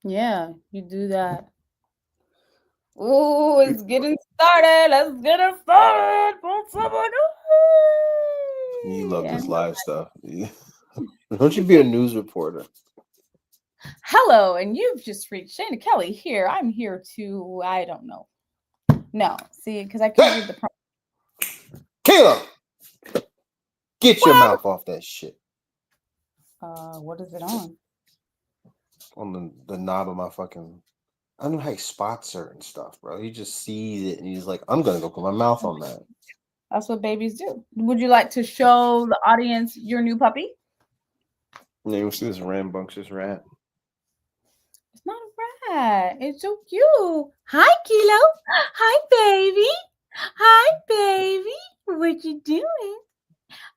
Yeah, you do that. Ooh, it's getting started. Let's get it started. Put someone You away. love this And live stuff. Don't you be a news reporter? hello, and you've just reached Shana Kelly here. I'm here to, I don't know. No, see, because I can't Hey, read the prompt. Caleb, get your What? mouth off that shit. What is it on? On the knob of my fucking. I don't know how he spots certain stuff, bro. He just sees it and he's like, I'm gonna go put my mouth on that. That's what babies do. Would you like to show the audience your new puppy? And you see this rambunctious rat. It's not a rat. It's so cute. Hi, Kilo. Hi, baby. Hi, baby. What you doing?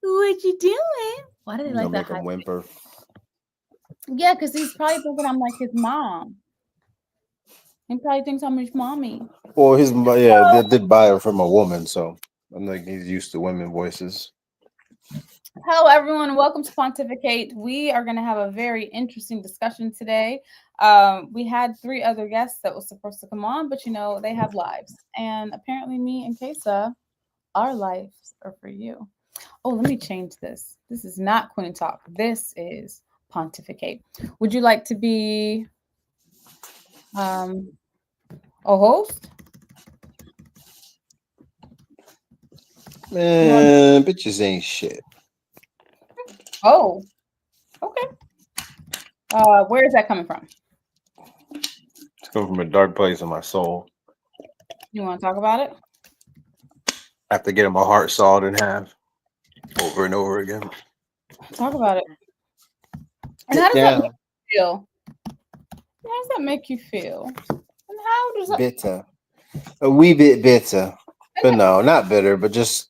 What you doing? Why do they I'm gonna like that make high? him whimper. Yeah, because he's probably thinking I'm like his mom. He probably thinks I'm his mommy. Well, yeah, they did buy her from a woman, so I'm like he's used to women voices. Hello, everyone. Welcome to Pontificate. We are going to have a very interesting discussion today. We had three other guests that was supposed to come on, but they have lives. And apparently, me and Kesa, our lives are for you. Oh, let me change this. This is not Queen Talk. This is Pontificate. Would you like to be um, a host? You want? Man, bitches ain't shit. Oh, okay. Where is that coming from? It's coming from a dark place in my soul. You want to talk about it? After getting my heart sawed in half over and over again. Talk about it. And how Get does that make down. you feel? How does that make you feel? And how does that Bitter. A wee bit bitter. and, But no, not bitter, but just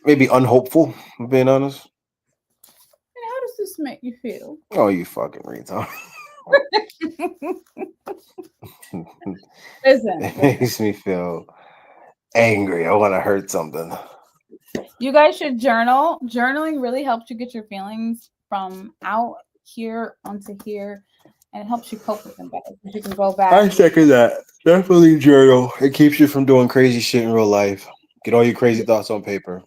maybe unhopeful, if I'm being honest. and how does this make you feel? Oh, you fucking retard. Listen, It listen. makes me feel angry. I want to hurt something. You guys should journal. Journaling really helps you get your feelings from out here onto here, and it helps you cope with them better because you can go back. I second that. Definitely journal. It keeps you from doing crazy shit in real life. Get all your crazy thoughts on paper.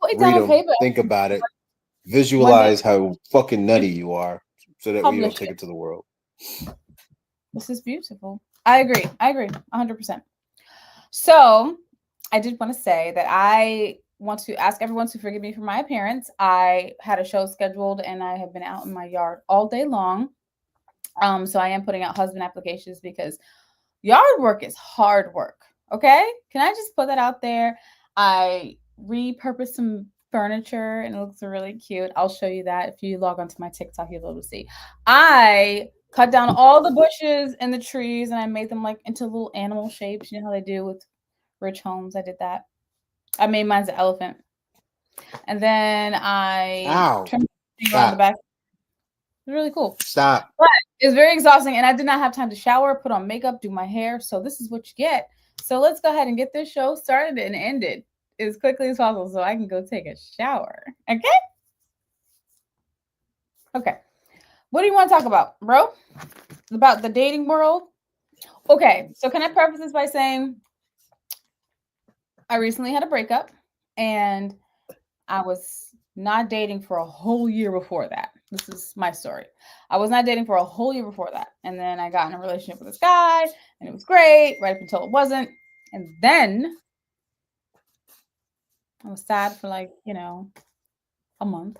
Put it down Read on them. paper. Think about it. One day, Visualize how fucking nutty you are so that way you don't publish take it. it to the world. This is beautiful. I agree. I agree 100%. So, I did want to say that I want to ask everyone to forgive me for my appearance. I had a show scheduled and I have been out in my yard all day long. So I am putting out husband applications because yard work is hard work. Okay? Can I just put that out there? I repurposed some furniture and it looks really cute. I'll show you that. If you log onto my TikTok, you'll be able to see. I cut down all the bushes and the trees and I made them like into little animal shapes. You know how they do with rich homes? I did that. I made mine's an elephant. And then I Ow. trimmed around the Stop. back. It was really cool. Stop. But it was very exhausting, and I did not have time to shower, put on makeup, do my hair. So this is what you get. So let's go ahead and get this show started and ended as quickly as possible, so I can go take a shower. Okay. Okay. What do you want to talk about, bro? About the dating world? Okay. So can I preface this by saying I recently had a breakup, and I was not dating for a whole year before that. This is my story. I was not dating for a whole year before that. And then I got in a relationship with this guy and it was great right up until it wasn't. And then I was sad for like, a month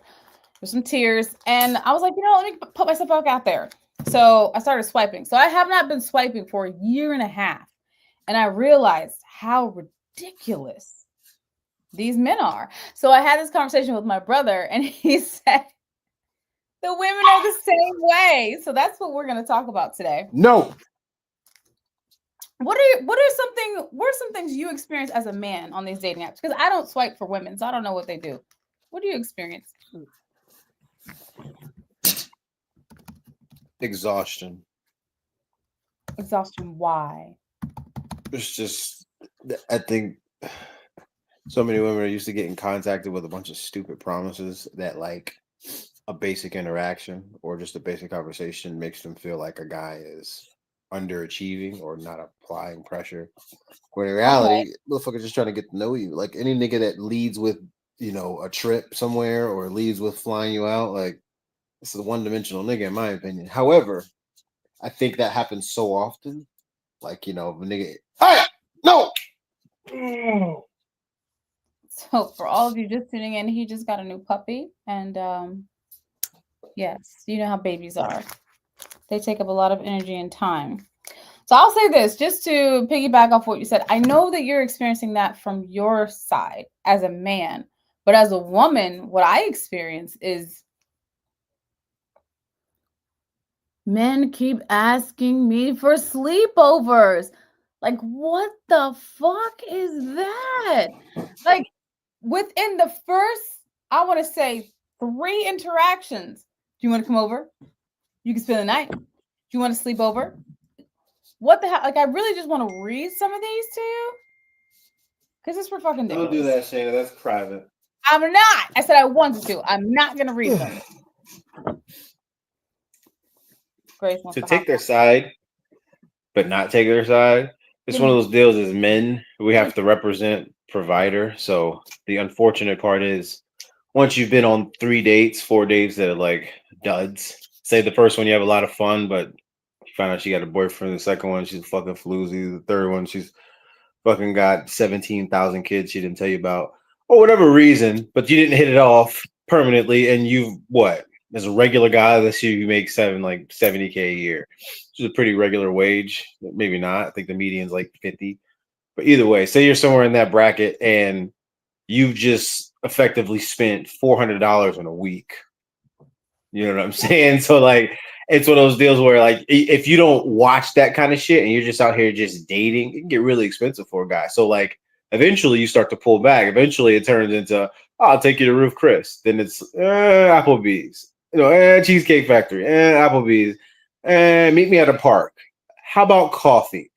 with some tears. And I was like, let me put myself back out there. So I started swiping. So I have not been swiping for a year and a half. And I realized how ridiculous these men are. So I had this conversation with my brother and he said, the women are the same way. So that's what we're going to talk about today. No. What are some things you experience as a man on these dating apps? Because I don't swipe for women, so I don't know what they do. What do you experience? Exhaustion. Exhaustion. Why? It's just, I think so many women are used to getting contacted with a bunch of stupid promises that, like, a basic interaction or just a basic conversation makes them feel like a guy is underachieving or not applying pressure. When in Okay. reality, motherfucker just trying to get to know you. Like any nigga that leads with, a trip somewhere or leads with flying you out, like this is a one-dimensional nigga in my opinion. However, I think that happens so often. Like, the nigga, hey, no. So for all of you just tuning in, he just got a new puppy, and yes, you know how babies are. They take up a lot of energy and time. So I'll say this just to piggyback off what you said. I know that you're experiencing that from your side as a man, but as a woman, what I experience is men keep asking me for sleepovers. Like, what the fuck is that? Like, within the first, I want to say 3 interactions. Do you want to come over? You can spend the night. Do you want to sleep over? What the hell? Like, I really just want to read some of these to you because it's for fucking Don't do ridiculous. that, Shayna. That's private. I'm not. I said I wanted to. I'm not gonna read them. Grace wants To to hop take their side, but not take their side. It's on. one of those deals as men, we have to represent provider. So the unfortunate part is once you've been on 3 dates, 4 dates that are like duds, say the first one you have a lot of fun, but you find out she got a boyfriend. The second one, she's fucking floozy. The third one, she's fucking got 17,000 kids she didn't tell you about, or whatever reason, but you didn't hit it off permanently. And you, what? As a regular guy, let's see you make 70K a year, which is a pretty regular wage. Maybe not. I think the median's like 50. But either way, say you're somewhere in that bracket and you've just effectively spent $400 in a week. You know what I'm saying? So like it's one of those deals where like if you don't watch that kind of shit and you're just out here just dating, it can get really expensive for a guy. So like eventually you start to pull back. Eventually it turns into, oh, I'll take you to Roof Chris. Then it's Applebee's, Cheesecake Factory, Applebee's, meet me at a park. How about coffee?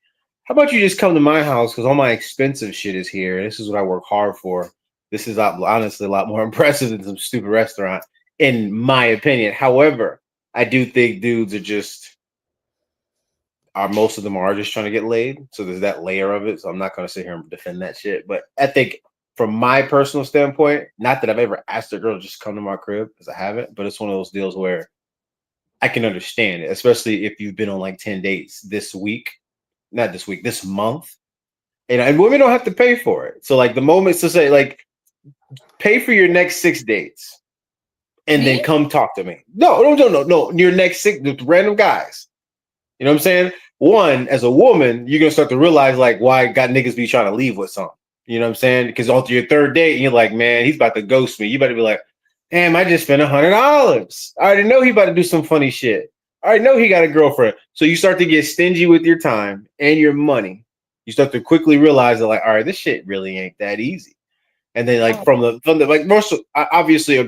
How about you just come to my house because all my expensive shit is here. This is what I work hard for. This is honestly a lot more impressive than some stupid restaurant, in my opinion. However, I do think dudes are most of them are just trying to get laid. So there's that layer of it. So I'm not going to sit here and defend that shit. But I think from my personal standpoint, not that I've ever asked a girl to just come to my crib because I haven't, but it's one of those deals where I can understand it, especially if you've been on like 10 dates this week, not this week, this month. And women don't have to pay for it. So like the moments to say like pay for your next 6 dates and then Me? come talk to me. No. Your next 6 with random guys. You know what I'm saying? One, as a woman, you're gonna start to realize like why got niggas be trying to leave with something. You know what I'm saying? Because after your third date, you're like, man, he's about to ghost me. You better be like, damn, I just spent $100. I already know he about to do some funny shit. I already know he got a girlfriend. So you start to get stingy with your time and your money. You start to quickly realize that, like, all right, this shit really ain't that easy. And then, like, Oh, from the like, most obviously, a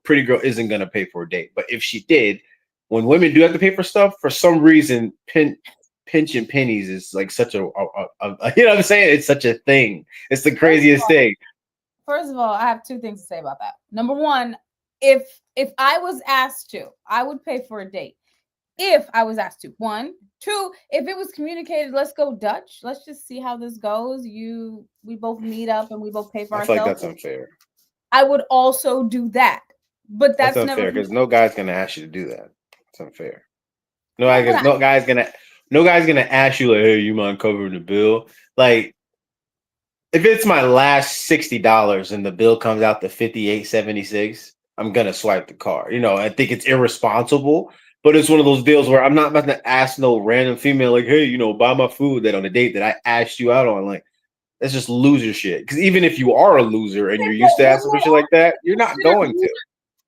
pretty girl, isn't gonna pay for a date. But if she did, when women do have to pay for stuff, for some reason, pinching pennies is like such you know what I'm saying? It's such a thing. It's the craziest thing. first of all, I have 2 things to say about that. Number one, if I was asked to, I would pay for a date. If I was asked to. One, two, if it was communicated, let's go Dutch. Let's just see how this goes. We both meet up and we both pay for I feel like ourselves. that's unfair. I would also do that. But That's that's never unfair because no guy's gonna ask you to do that. It's unfair. No no, but guy, no guy's gonna ask you like, hey, you mind covering the bill? Like, if it's my last $60 and the bill comes out to 58.76, I'm gonna swipe the card. I think it's irresponsible, but it's one of those deals where I'm not about to ask no random female like, hey, buy my food that on a date that I asked you out on. Like, that's just loser shit. Because even if you are a loser and you're used to asking for shit like that, you're not going to.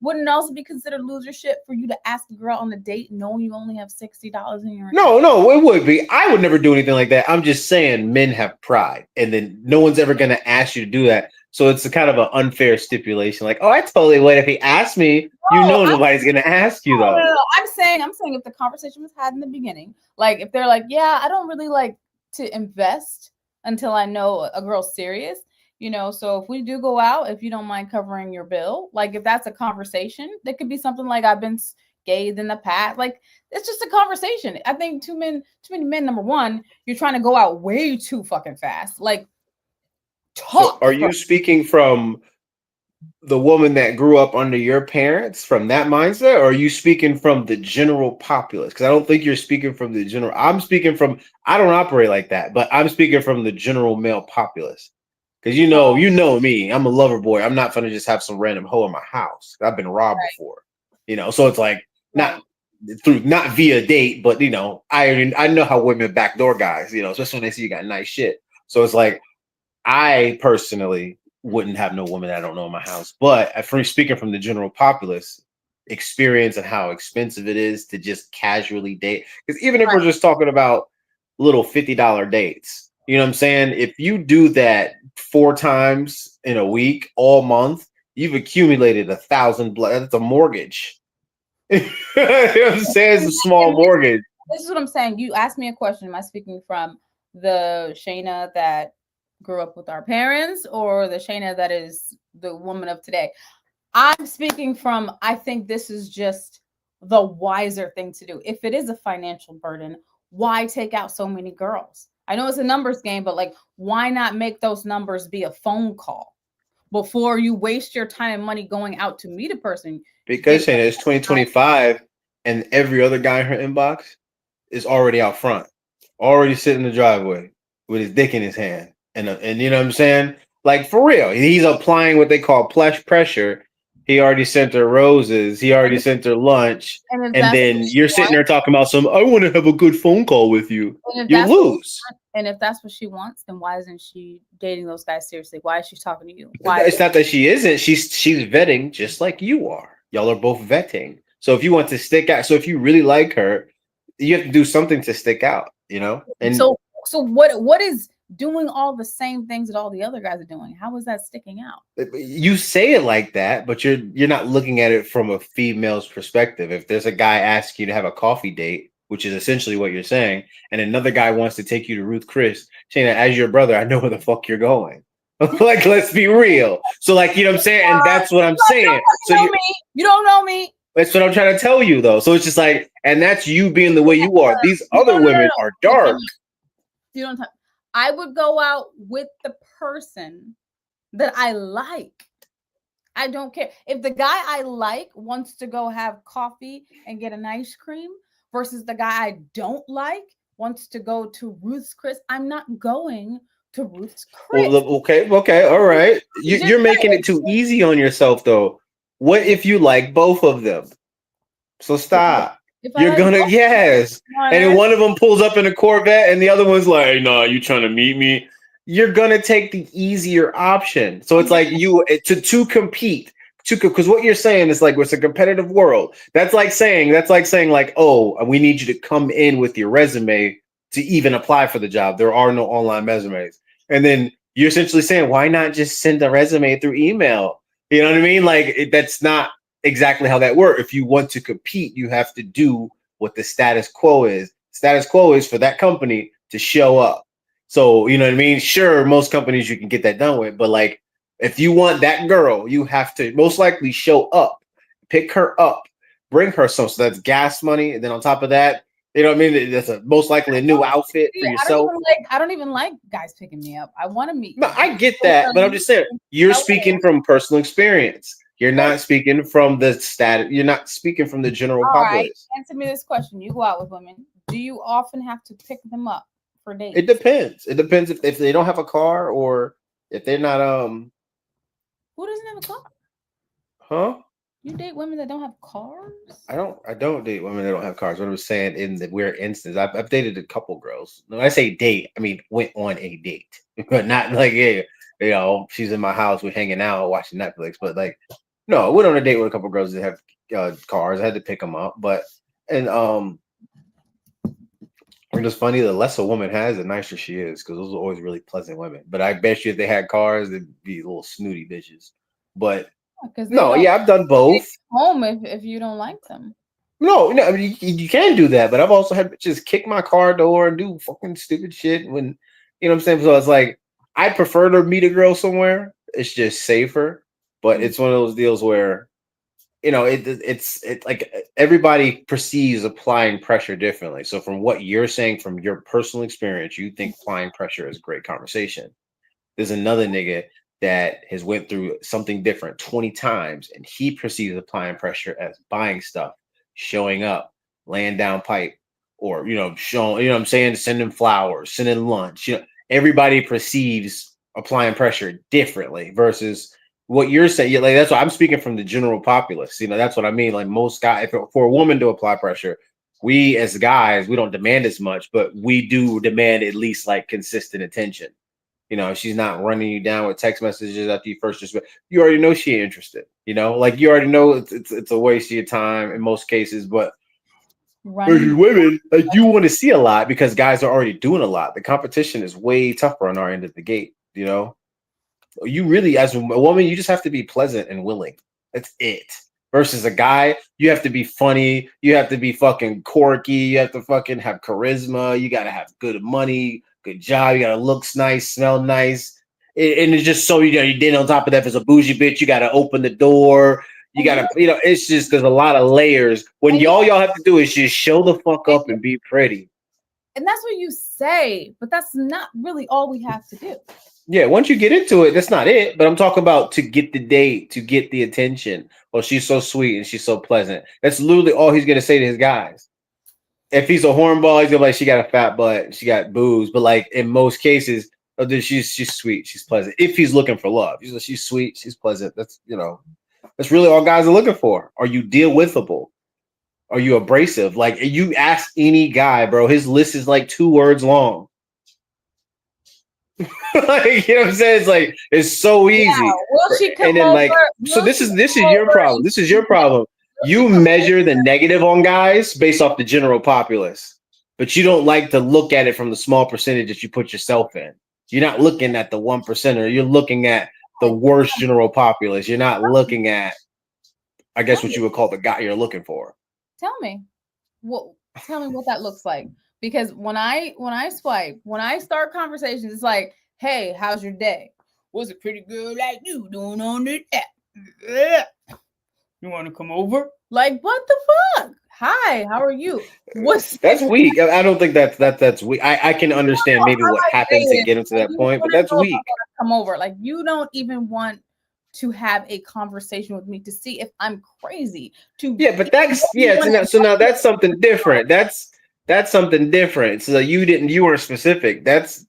wouldn't it also be considered losership for you to ask a girl on a date knowing you only have $60 in your account? No, it would be. I would never do anything like that. I'm just saying men have pride, and then no one's ever going to ask you to do that. So it's a kind of an unfair stipulation. Like, oh, I totally would if he asked me. No, Nobody's going to ask you though. no. I'm saying if the conversation was had in the beginning, like if they're like, yeah, I don't really like to invest until I know a girl's serious. So if we do go out, if you don't mind covering your bill, like if that's a conversation, that could be something like I've been scathed in the past. Like it's just a conversation. I think too many men. Number one, you're trying to go out way too fucking fast. Like So talk are first. you speaking from the woman that grew up under your parents from that mindset, or are you speaking from the general populace? Because I don't think you're speaking from the general. I'm speaking from. I don't operate like that, but I'm speaking from the general male populace. Because you know me. I'm a lover boy. I'm not gonna just have some random hoe in my house. I've been robbed before. So it's like not Right. not via date, but I know how women backdoor guys. Especially when they see you got nice shit. So it's like I personally wouldn't have no woman that I don't know in my house. But from speaking from the general populace experience and how expensive it is to just casually date, because even if we're just talking about little $50 dates, you know what I'm saying? If you do that 4 times in a week, all month, you've accumulated 1,000. That's a mortgage. You know what I'm saying? It's a small And mortgage. this is what I'm saying. You asked me a question. Am I speaking from the Shayna that grew up with our parents or the Shayna that is the woman of today? I'm speaking from, I think this is just the wiser thing to do. If it is a financial burden, why take out so many girls? I know it's a numbers game, but like, why not make those numbers be a phone call before you waste your time and money going out to meet a person? Because Get saying it's 2025 and every other guy in her inbox is already out front, already sitting in the driveway with his dick in his hand, and you know what I'm saying? Like for real, he's applying what they call plush pressure. He already sent her roses. He already and, sent her lunch, and if and that's what then she you're sitting wants, there talking about some. I want to have a good phone call with you. and if You that's what lose. and if that's what she wants, then why isn't she dating those guys seriously? Why is she talking to you? Why? It's not that she isn't. She's vetting just like you are. Y'all are both vetting. So if you want to stick out, so if you really like her, you have to do something to stick out. And So what is doing all the same things that all the other guys are doing? How is that sticking out? you say it like that, but you're not looking at it from a female's perspective. If there's a guy asking you to have a coffee date, which is essentially what you're saying, and another guy wants to take you to Ruth Chris, saying that as your brother, I know where the fuck you're going. Like, let's be real. So, like, you know what I'm saying? And that's what I'm You saying. So don't know me. You don't know me. that's what I'm trying to tell you, though. So it's just like, and that's you being the way you are. These No, other no, no, women no. are Okay, time dark. out. You don't. I would go out with the person that I like. I don't care if the guy I like wants to go have coffee and get an ice cream versus the guy I don't like wants to go to Ruth's Chris. I'm not going to Ruth's Well, Chris. okay, all right. Just You're making it too easy on yourself, though. What if you like both of them? So stop. if I You're like gonna both, yes. And then one of them pulls up in a Corvette, and the other one's like, "Hey, no, you trying to meet me?" You're gonna take the easier option. So it's like to compete to because what you're saying is like it's a competitive world. That's like saying like, oh, we need you to come in with your resume to even apply for the job. There are no online resumes, and then you're essentially saying, why not just send a resume through email? You know what I mean? Like that's not exactly how that works. If you want to compete, you have to do what the status quo is. Status quo is for that company to show up. So, you know what I mean? Sure, most companies you can get that done with, but like if you want that girl, you have to most likely show up, pick her up, bring her some. So that's gas money. And then on top of that, you know what I mean? That's most likely a new outfit for yourself. I don't even like guys picking me up. I want to meet No, you. I get that, but I'm just saying you're speaking from personal experience. You're not speaking from the stat. You're not speaking from the general All right, populace. answer me this question. You go out with women. Do you often have to pick them up for It dates? depends. It depends if they don't have a car or if they're not Who doesn't have a car? huh? You date women that don't have cars? I don't date women that don't have cars. What I was saying in the weird instance, I've dated a couple girls. When I say date, I mean went on a date, but not like yeah, she's in my house, we're hanging out, watching Netflix. But like, no, I went on a date with a couple girls that have cars. I had to pick them up, but and it's funny. The less a woman has, the nicer she is, because those are always really pleasant women. But I bet you if they had cars, they'd be little snooty bitches. But Because they no, don't yeah, I've done take both. you home if you don't like them. No, I mean, you can do that, but I've also had bitches kick my car door and do fucking stupid shit when, you know what I'm saying? So it's like, I prefer to meet a girl somewhere. It's just safer, but it's one of those deals where it's like everybody perceives applying pressure differently. So from what you're saying, from your personal experience, you think applying pressure is a great conversation. There's another nigga that has went through something different 20 times, and he perceives applying pressure as buying stuff, showing up, laying down pipe, or showing, what I'm saying, sending flowers, sending lunch. Everybody perceives applying pressure differently versus what you're saying. Like, that's why I'm speaking from the general populace. That's what I mean. Like, most guys, for a woman to apply pressure, we as guys, we don't demand as much, but we do demand at least like consistent attention. She's not running you down with text messages after you first just. You already know she ain't interested. Like, you already know it's a waste of your time in most cases. But versus women, like, you want to see a lot because guys are already doing a lot. The competition is way tougher on our end of the gate. You really, as a woman, you just have to be pleasant and willing. That's it. Versus a guy, you have to be funny. You have to be fucking quirky. You have to fucking have charisma. You got to have good money, good job. You got to look nice, smell nice. And it's just so, then on top of that, if it's a bougie bitch, you got to open the door. You got to, it's just, there's a lot of layers. When y'all have to do is just show the fuck up and be pretty. And that's what you say, but that's not really all we have to do. Yeah, once you get into it, that's not it. But I'm talking about to get the date, to get the attention. Well, she's so sweet and she's so pleasant. That's literally all he's gonna say to his guys. If he's a hornball, he's gonna be like, she got a fat butt, she got boobs. But like in most cases, she's sweet, she's pleasant. If he's looking for love, she's sweet, she's pleasant. That's that's really all guys are looking for. Are you deal withable? Are you abrasive? Like, you ask any guy, bro, his list is like 2 words long. Like, what I'm saying? It's like, it's so easy. Yeah. Will she come and then, like, so this is your problem. This is your problem. You measure the negative on guys based off the general populace, but you don't like to look at it from the small percentage that you put yourself in. You're not looking at the 1%er. You're looking at the worst general populace. You're not looking at, I guess, what you would call the guy you're looking for. Tell me what that looks like. Because when I swipe, when I start conversations, it's like, hey, how's your day? Was it pretty good like you doing on the app? You want to come over? Like, what the fuck? Hi, how are you? That's weak. I don't think that's weak. I can understand maybe what happens to get him to that point, but that's weak. Come over. Like, you don't even want to have a conversation with me to see if I'm crazy. But that's so now that's something different. That's something different. So you weren't specific. That's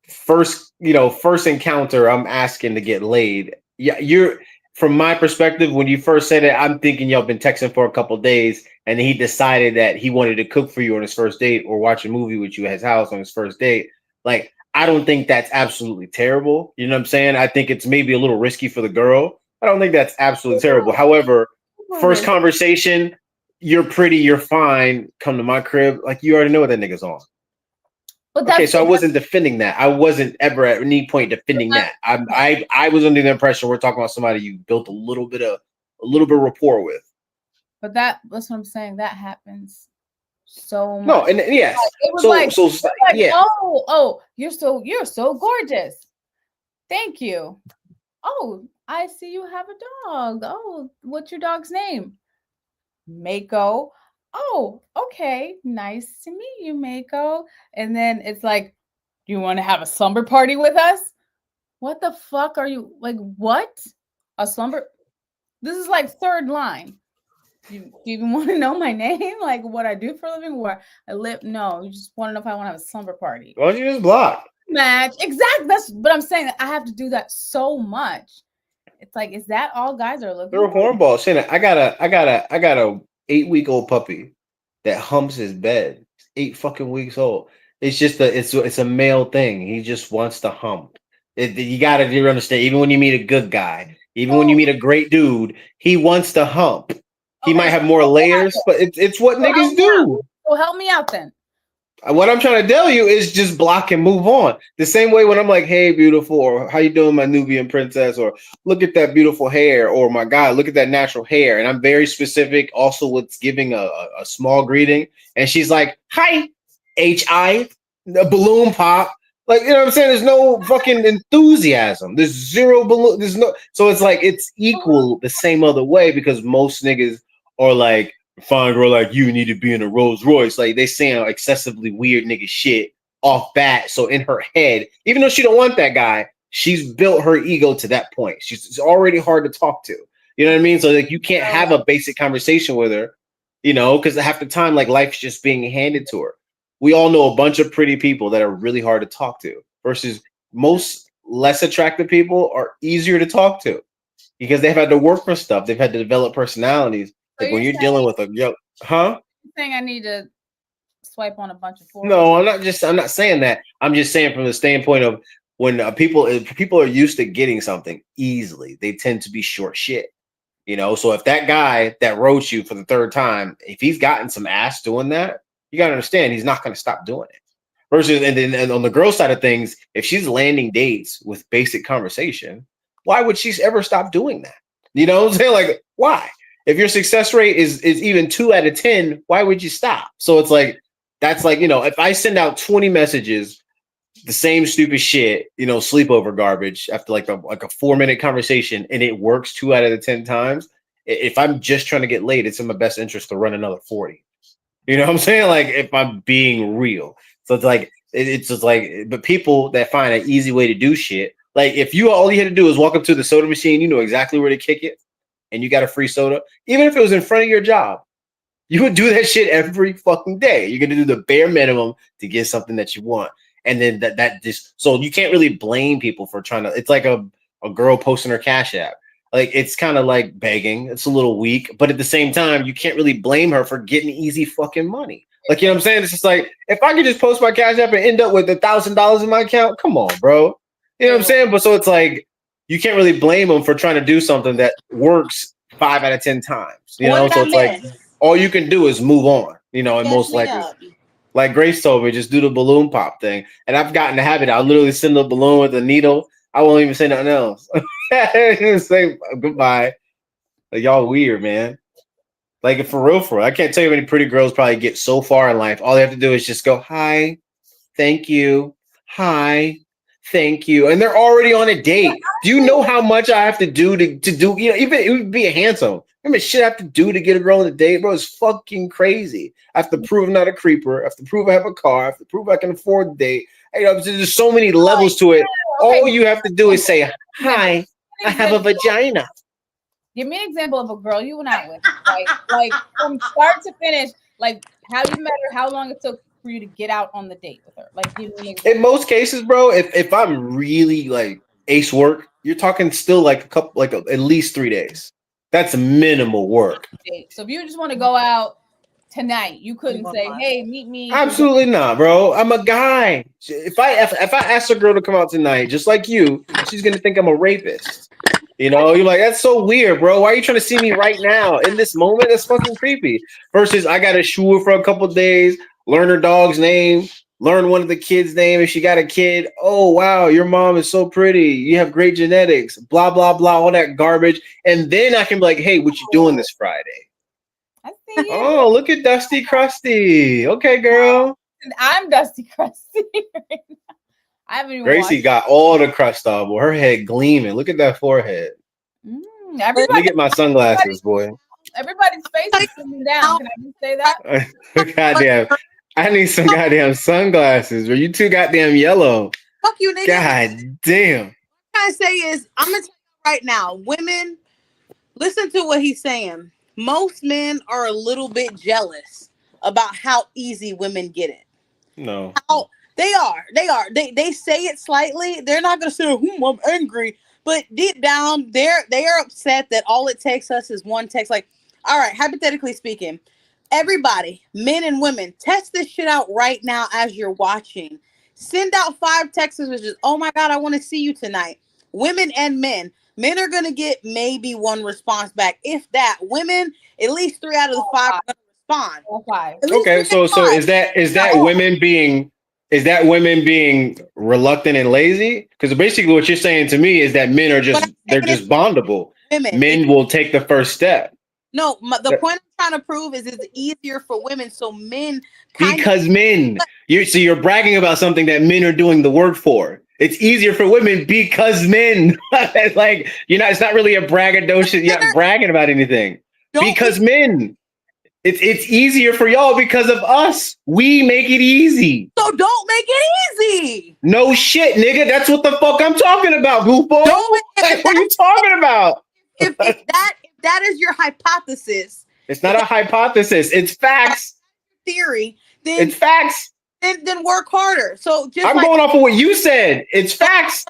first encounter. I'm asking to get laid. Yeah, from my perspective, when you first said it, I'm thinking y'all been texting for a couple days, and he decided that he wanted to cook for you on his first date or watch a movie with you at his house on his first date. Like, I don't think that's absolutely terrible. You know what I'm saying? I think it's maybe a little risky for the girl. I don't think that's absolutely terrible. However, first conversation, you're pretty, you're fine. Come to my crib, like, you already know what that nigga's on. But okay, so I wasn't defending that. I wasn't ever at any point defending that. I was under the impression we're talking about somebody you built a little bit of rapport with. But that's what I'm saying. That happens so much. No, and yes, it was yeah. Oh, you're so gorgeous. Thank you. Oh, I see you have a dog. Oh, what's your dog's name? Mako. Oh, okay. Nice to meet you, Mako. And then it's like, do you want to have a slumber party with us? What the fuck are you, like, what? A slumber? This is like third line. Do you even want to know my name? Like, what I do for a living? Where I live? No, you just want to know if I want to have a slumber party. Why don't you just block? Match. Exactly. But I'm saying that I have to do that so much. It's like, is that all guys are looking for? They're hornballs. Shana, I got a 8-week-old puppy that humps his bed. 8 fucking weeks old. It's just it's a male thing. He just wants to hump. You gotta understand. Even when you meet a good guy, even when you meet a great dude, he wants to hump. He might have more layers, but it's what niggas do. So help me out then. What I'm trying to tell you is just block and move on. The same way when I'm like, hey, beautiful, or how you doing, my Nubian princess, or look at that beautiful hair, or my God, look at that natural hair. And I'm very specific also with giving a small greeting. And she's like, hi, H.I., the balloon pop. Like, you know what I'm saying? There's no fucking enthusiasm. There's zero balloon. There's no. So it's like it's equal the same other way because most niggas are like, fine girl like you need to be in a Rolls Royce. Like they saying excessively weird nigga shit off bat. So in her head, even though she don't want that guy, she's built her ego to that point. It's already hard to talk to. You know what I mean? So like you can't have a basic conversation with her, you know, because half the time like life's just being handed to her. We all know a bunch of pretty people that are really hard to talk to versus most less attractive people are easier to talk to because they've had to work for stuff. They've had to develop personalities. So Like when you're dealing with a huh? You're saying I need to swipe on a bunch of fours? No, I'm not saying that. I'm just saying from the standpoint of when people are used to getting something easily, they tend to be short shit. You know, so if that guy that wrote you for the third time, if he's gotten some ass doing that, you gotta understand he's not gonna stop doing it. Versus, and on the girl side of things, if she's landing dates with basic conversation, why would she ever stop doing that? You know what I'm saying? Like, why? If your success rate is even 2 out of 10, why would you stop? So it's like that's like, you know, if I send out 20 messages, the same stupid shit, you know, sleepover garbage after like a 4 minute conversation and it works 2 out of the 10 times. If I'm just trying to get laid, it's in my best interest to run another 40. You know what I'm saying? Like if I'm being real. So it's like it's just like, but people that find an easy way to do shit, like if you all you had to do is walk up to the soda machine, you know exactly where to kick it, and you got a free soda, even if it was in front of your job, you would do that shit every fucking day. You're gonna do the bare minimum to get something that you want. And then that just so you can't really blame people for trying to. It's like a girl posting her Cash App. Like it's kind of like begging. It's a little weak, but at the same time, you can't really blame her for getting easy fucking money. Like you know what I'm saying? It's just like if I could just post my Cash App and end up with $1,000 in my account, come on, bro. You know what I'm saying? But so it's like you can't really blame them for trying to do something that works 5 out of 10 times. You know, so it's like all you can do is move on. You know, and most likely. Like Grace told me, just do the balloon pop thing. And I've gotten the habit. I'll literally send a balloon with a needle. I won't even say nothing else. Just say goodbye. Like y'all weird, man. Like for real. I can't tell you how many pretty girls probably get so far in life. All they have to do is just go, hi, thank you, hi, thank you. And they're already on a date. Do you know how much I have to do to do, you know, even it would be a handsome. How much shit I have to do to get a girl on a date, bro? It's fucking crazy. I have to prove I'm not a creeper. I have to prove I have a car. I have to prove I can afford the date. You know, there's so many levels to it. All you have to do is say, hi, I have a vagina. Give me an example of a girl you went out with, like from start to finish, like how you met her, how long it took for you to get out on the date with her. Like, give me in most cases, bro, if I'm really like ace work, you're talking still like a couple, like at least 3 days. That's minimal work. So if you just want to go out tonight, you couldn't say, "Hey, meet me." Absolutely not, bro. I'm a guy. If I ask a girl to come out tonight, just like you, she's gonna think I'm a rapist. You know, you're like, that's so weird, bro. Why are you trying to see me right now in this moment? That's fucking creepy. Versus I got to shoo her for a couple days, learn her dog's name, learn one of the kids' name. If she got a kid, oh wow, your mom is so pretty. You have great genetics. Blah blah blah, all that garbage. And then I can be like, hey, what you doing this Friday? I see you. Oh, look at Dusty Krusty. Okay, girl. I'm Dusty Krusty. I haven't even Gracie got all the crust off, her head gleaming. Look at that forehead. Let me get my sunglasses, boy. Everybody's face is sitting down. Can I just say that? Goddamn. I need some goddamn sunglasses. Or you too goddamn yellow. Fuck you, nigga. God damn. What I'm trying to say is, I'm going to tell you right now, women, listen to what he's saying. Most men are a little bit jealous about how easy women get it. No. They are. They say it slightly. They're not gonna say, I'm angry. But deep down, they are upset that all it takes us is one text. Like, all right, hypothetically speaking, everybody, men and women, test this shit out right now as you're watching. Send out 5 text messages. Oh my God, I want to see you tonight. Women and men. Men are gonna get maybe 1 response back, if that. Women, at least 3 out of the 5 are gonna respond. Okay, so is that women being reluctant and lazy? Because basically what you're saying to me is that men are just they're just bondable. Men will take the first step. No, the point I'm trying to prove is it's easier for women, so men kind because men. You're bragging about something that men are doing the work for. It's easier for women because men. Like it's not really a braggadocious. You're not bragging about anything because men. It's easier for y'all because of us. We make it easy. So don't make it easy. No shit, nigga. That's what the fuck I'm talking about, goofball. What are you talking about? If that is your hypothesis, it's not a hypothesis. It's facts. Theory. Then it's facts. Then work harder. So just I'm going off of what you said. It's facts.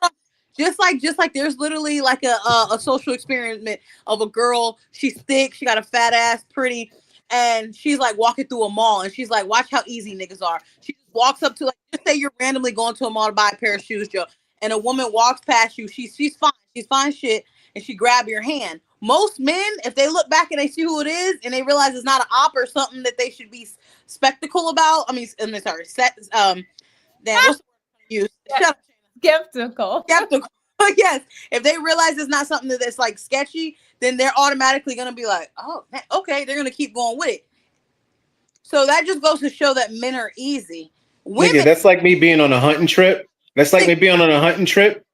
Just like there's literally like a social experiment of a girl. She's thick. She got a fat ass, pretty. And she's like walking through a mall and she's like, watch how easy niggas are. She just walks up to, like, just say you're randomly going to a mall to buy a pair of shoes, Joe, and a woman walks past you. She's fine. She's fine shit. And she grab your hand. Most men, if they look back and they see who it is and they realize it's not an op or something that they should be spectacle about. Damn, what's the word you use? Skeptical. Yes. If they realize it's not something that's like sketchy, then they're automatically going to be like, oh, okay, they're going to keep going with it. So that just goes to show that men are easy. Women, nigga, that's like me being on a hunting trip. That's like me being on a hunting trip.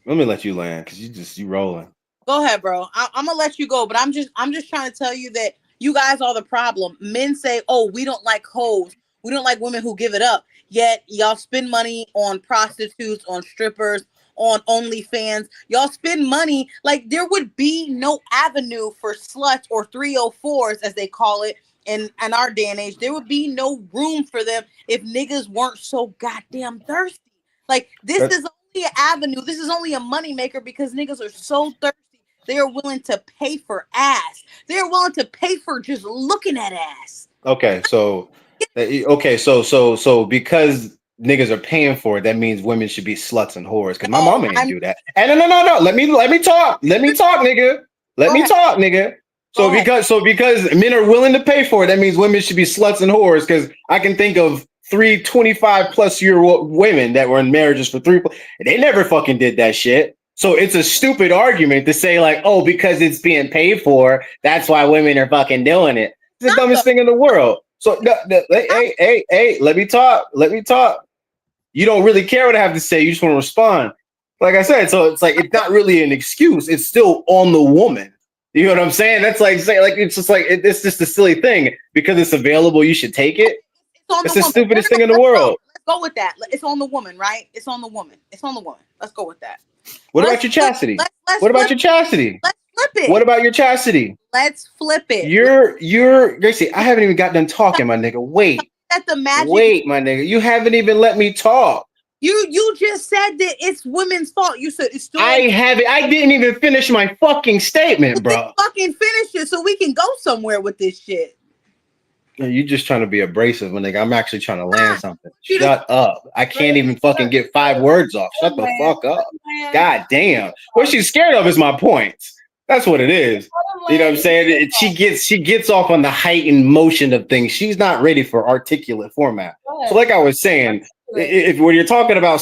Let me let you land because you rolling. Go ahead, bro. I'm gonna let you go, but I'm just trying to tell you that you guys are the problem. Men say, oh, we don't like hoes. We don't like women who give it up. Yet y'all spend money on prostitutes, on strippers, on OnlyFans. Y'all spend money like there would be no avenue for sluts or 304s, as they call it, in our day and age. There would be no room for them if niggas weren't so goddamn thirsty. Like this is only an avenue. This is only a moneymaker because niggas are so thirsty. They are willing to pay for ass. They are willing to pay for just looking at ass. Okay, so because niggas are paying for it, that means women should be sluts and whores. Because my mama ain't do that. And no. Let me talk. Let me talk, nigga. Let me talk, nigga. So because men are willing to pay for it, that means women should be sluts and whores. Because I can think of 3 25-plus-year women that were in marriages for 3. They never fucking did that shit. So it's a stupid argument to say like, oh, because it's being paid for, that's why women are fucking doing it. It's the dumbest thing in the world. So hey, let me talk. You don't really care what I have to say. You just want to respond. Like I said, so it's like it's not really an excuse. It's still on the woman. You know what I'm saying? That's like saying like it's just like it's just a silly thing because it's available. You should take it. It's the stupidest thing in the world. Let's go with that. It's on the woman, right? It's on the woman. Let's go with that. What about your chastity? What about your chastity? Let's flip it. What about your chastity? Let's flip it. You're Gracie. I haven't even got done talking, my nigga. Wait, my nigga. You haven't even let me talk. You just said that it's women's fault. You said it's still. I didn't even finish my fucking statement, bro. Fucking finish it so we can go somewhere with this shit. You just trying to be abrasive, my nigga. I'm actually trying to land something. Shut up. I can't even fucking get 5 words off. Shut the fuck up. God damn. What she's scared of is my points. That's what it is. You know what I'm saying? She gets off on the heightened motion of things. She's not ready for articulate format. So like I was saying, if when you're talking about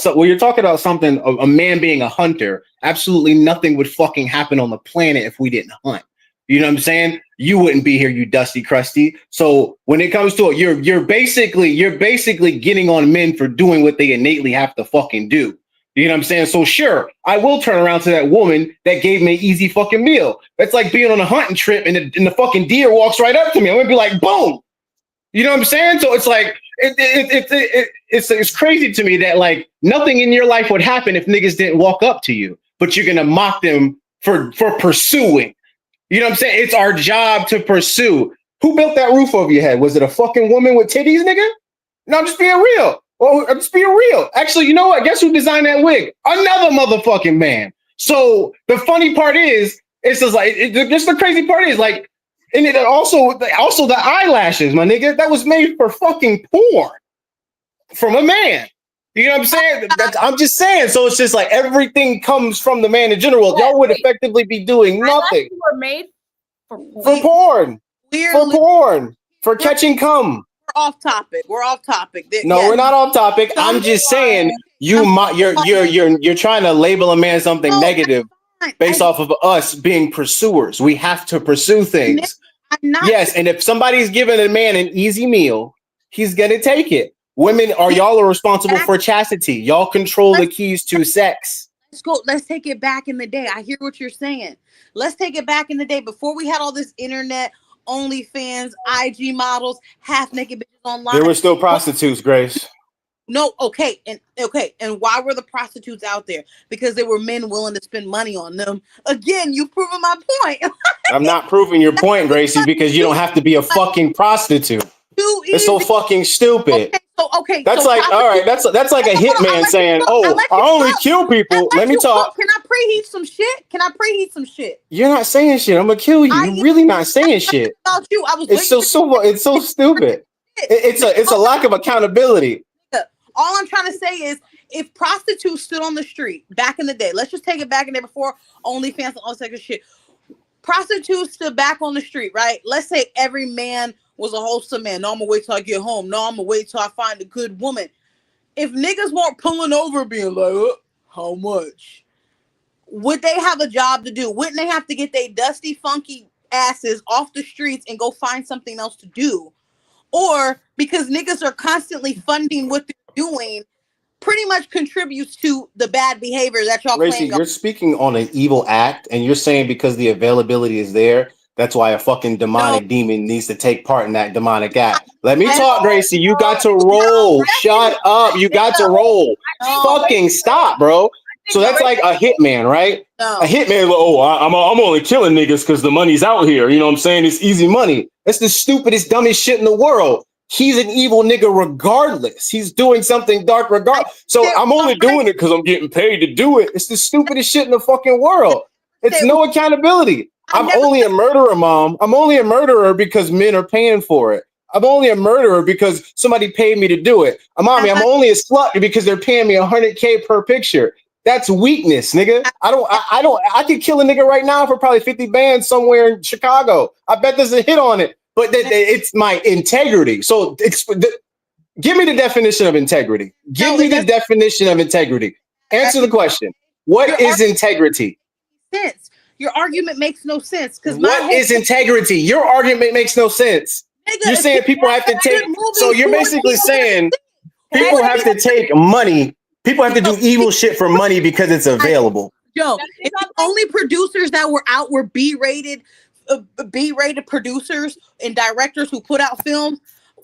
something, a man being a hunter, absolutely nothing would fucking happen on the planet if we didn't hunt. You know what I'm saying? You wouldn't be here, you dusty crusty. So when it comes to it, you're basically getting on men for doing what they innately have to fucking do. You know what I'm saying? So sure, I will turn around to that woman that gave me an easy fucking meal. That's like being on a hunting trip and the fucking deer walks right up to me. I'm gonna be like, boom. You know what I'm saying? So it's like it's crazy to me that like nothing in your life would happen if niggas didn't walk up to you, but you're gonna mock them for pursuing. You know what I'm saying? It's our job to pursue. Who built that roof over your head? Was it a fucking woman with titties, nigga? No, I'm just being real. Well, I'm just being real. Actually, you know what? Guess who designed that wig? Another motherfucking man. So the funny part is, it's just like, just the crazy part is like, and it also the eyelashes, my nigga, that was made for fucking porn from a man. You know what I'm saying? I'm just saying. So it's just like everything comes from the man in general. Y'all would effectively be doing nothing. Were made for porn. For porn. For catching cum. We're off topic. No, we're not off topic. I'm just saying you're trying to label a man something negative. based off of us being pursuers. We have to pursue things. I'm not. Yes, and if somebody's giving a man an easy meal, he's gonna take it. Women, y'all are responsible for chastity. Y'all control the keys to sex. Let's go. Let's take it back in the day. I hear what you're saying. Let's take it back in the day before we had all this internet, OnlyFans, IG models, half naked bitches online. There were still prostitutes, Grace. No, okay, and why were the prostitutes out there? Because there were men willing to spend money on them. Again, you've proven my point. I'm not proving your point, Gracie, because you don't have to be a fucking prostitute. It's so fucking stupid. Okay. That's like, all right, that's like a hitman saying, "Oh, I only kill people." Let me talk. Can I preheat some shit? You're not saying shit. I'm gonna kill you. You're really not saying shit. About you, I was. It's so stupid. It's a lack of accountability. All I'm trying to say is, if prostitutes stood on the street back in the day, let's just take it back in there before OnlyFans and all that shit. Prostitutes stood back on the street, right? Let's say every man was a wholesome man. No, I'm gonna wait till I get home. No, I'm gonna wait till I find a good woman. If niggas weren't pulling over being like, how much? Would they have a job to do? Wouldn't they have to get their dusty, funky asses off the streets and go find something else to do? Or because niggas are constantly funding what they're doing, pretty much contributes to the bad behavior that y'all Lacey, claim. You're speaking on an evil act, and you're saying because the availability is there, that's why a fucking demonic demon needs to take part in that demonic act. Let me talk, Gracie. You got to roll. Shut up. You got to roll. Fucking stop, bro. So that's like a hitman, right? A hitman, I'm only killing niggas because the money's out here. You know what I'm saying? It's easy money. That's the stupidest, dumbest shit in the world. He's an evil nigga regardless. He's doing something dark regardless. So I'm only doing it because I'm getting paid to do it. It's the stupidest shit in the fucking world. It's no accountability. I'm only a murderer, Mom. I'm only a murderer because men are paying for it. I'm only a murderer because somebody paid me to do it. Mommy, I'm only a slut because they're paying me $100K per picture. That's weakness, nigga. I could kill a nigga right now for probably 50 bands somewhere in Chicago. I bet there's a hit on it, but it's my integrity. So give me the definition of integrity. Give me the definition of integrity. Answer the question. What is integrity? Sense. Your argument makes no sense. What is integrity? Your argument makes no sense. You're saying people have to take. So you're basically saying people have to take money. People have to do evil shit for money because it's available. Yo, if the only producers that were out were B-rated producers and directors who put out films,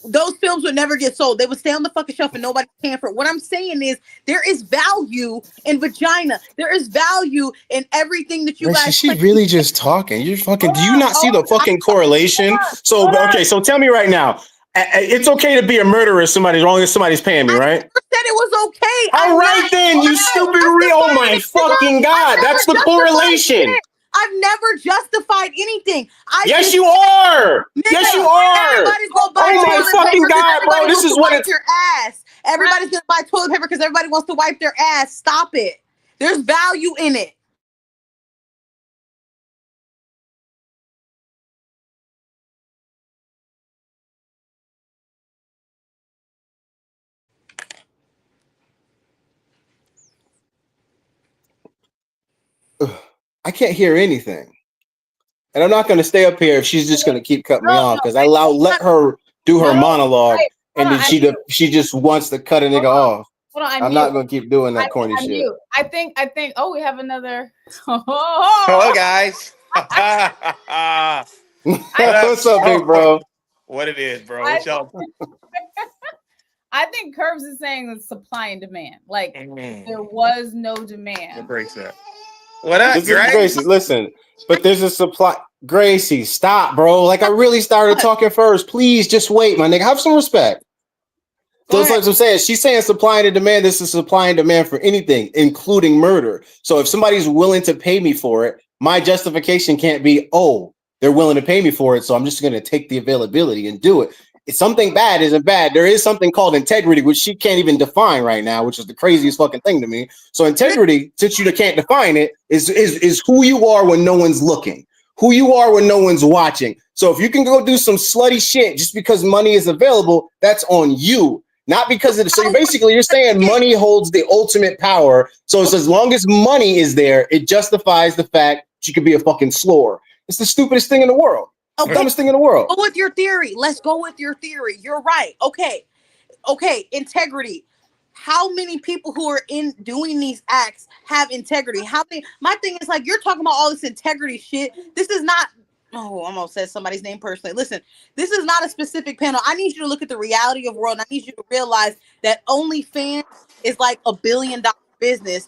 those films would never get sold. They would stay on the fucking shelf and nobody's paying for it. What I'm saying is there is value in vagina. There is value in everything that you guys. Is she really just talking? You're fucking. Do you not see the fucking correlation? So okay, so tell me right now. It's okay to be a murderer as long as somebody's paying me, right? I never said it was okay. All right then, you stupid Oh my fucking God, that's the correlation. I've never justified anything. Yes, you are. Yes, you are. Everybody's gonna buy my fucking God, bro. This is what it's. Your ass. Everybody's gonna buy toilet paper because everybody wants to wipe their ass. Stop it. There's value in it. I can't hear anything. And I'm not going to stay up here if she's just going to keep cutting me off because I'll let her do her monologue and then she just wants to cut a nigga off. I'm not going to keep doing that corny shit. I think, we have another. Hello, guys. What's up, big bro? What it is, bro? I think Curbs is saying the supply and demand. Like, there was no demand. What breaks that? What up, Gracie? Listen, but there's a supply. Gracie, stop, bro. Like, I really started talking first. Please, just wait, my nigga. Have some respect. So it's like I'm saying, she's saying supply and demand. This is supply and demand for anything, including murder. So if somebody's willing to pay me for it, my justification can't be, oh, they're willing to pay me for it, so I'm just going to take the availability and do it. If something bad isn't bad. There is something called integrity, which she can't even define right now, which is the craziest fucking thing to me. So integrity, since you can't define it, is who you are when no one's looking, who you are when no one's watching. So if you can go do some slutty shit just because money is available, that's on you. Not because of the, so basically you're saying money holds the ultimate power. So it's as long as money is there, it justifies the fact she could be a fucking slore. It's the stupidest thing in the world. Okay. Dumbest thing in the world. Go with your theory. Let's go with your theory. You're right. Okay. Integrity. How many people who are in doing these acts have integrity? How many? My thing is like, you're talking about all this integrity shit. This is not. Oh, I'm gonna say somebody's name personally. Listen, this is not a specific panel. I need you to look at the reality of the world. And I need you to realize that OnlyFans is like $1 billion business.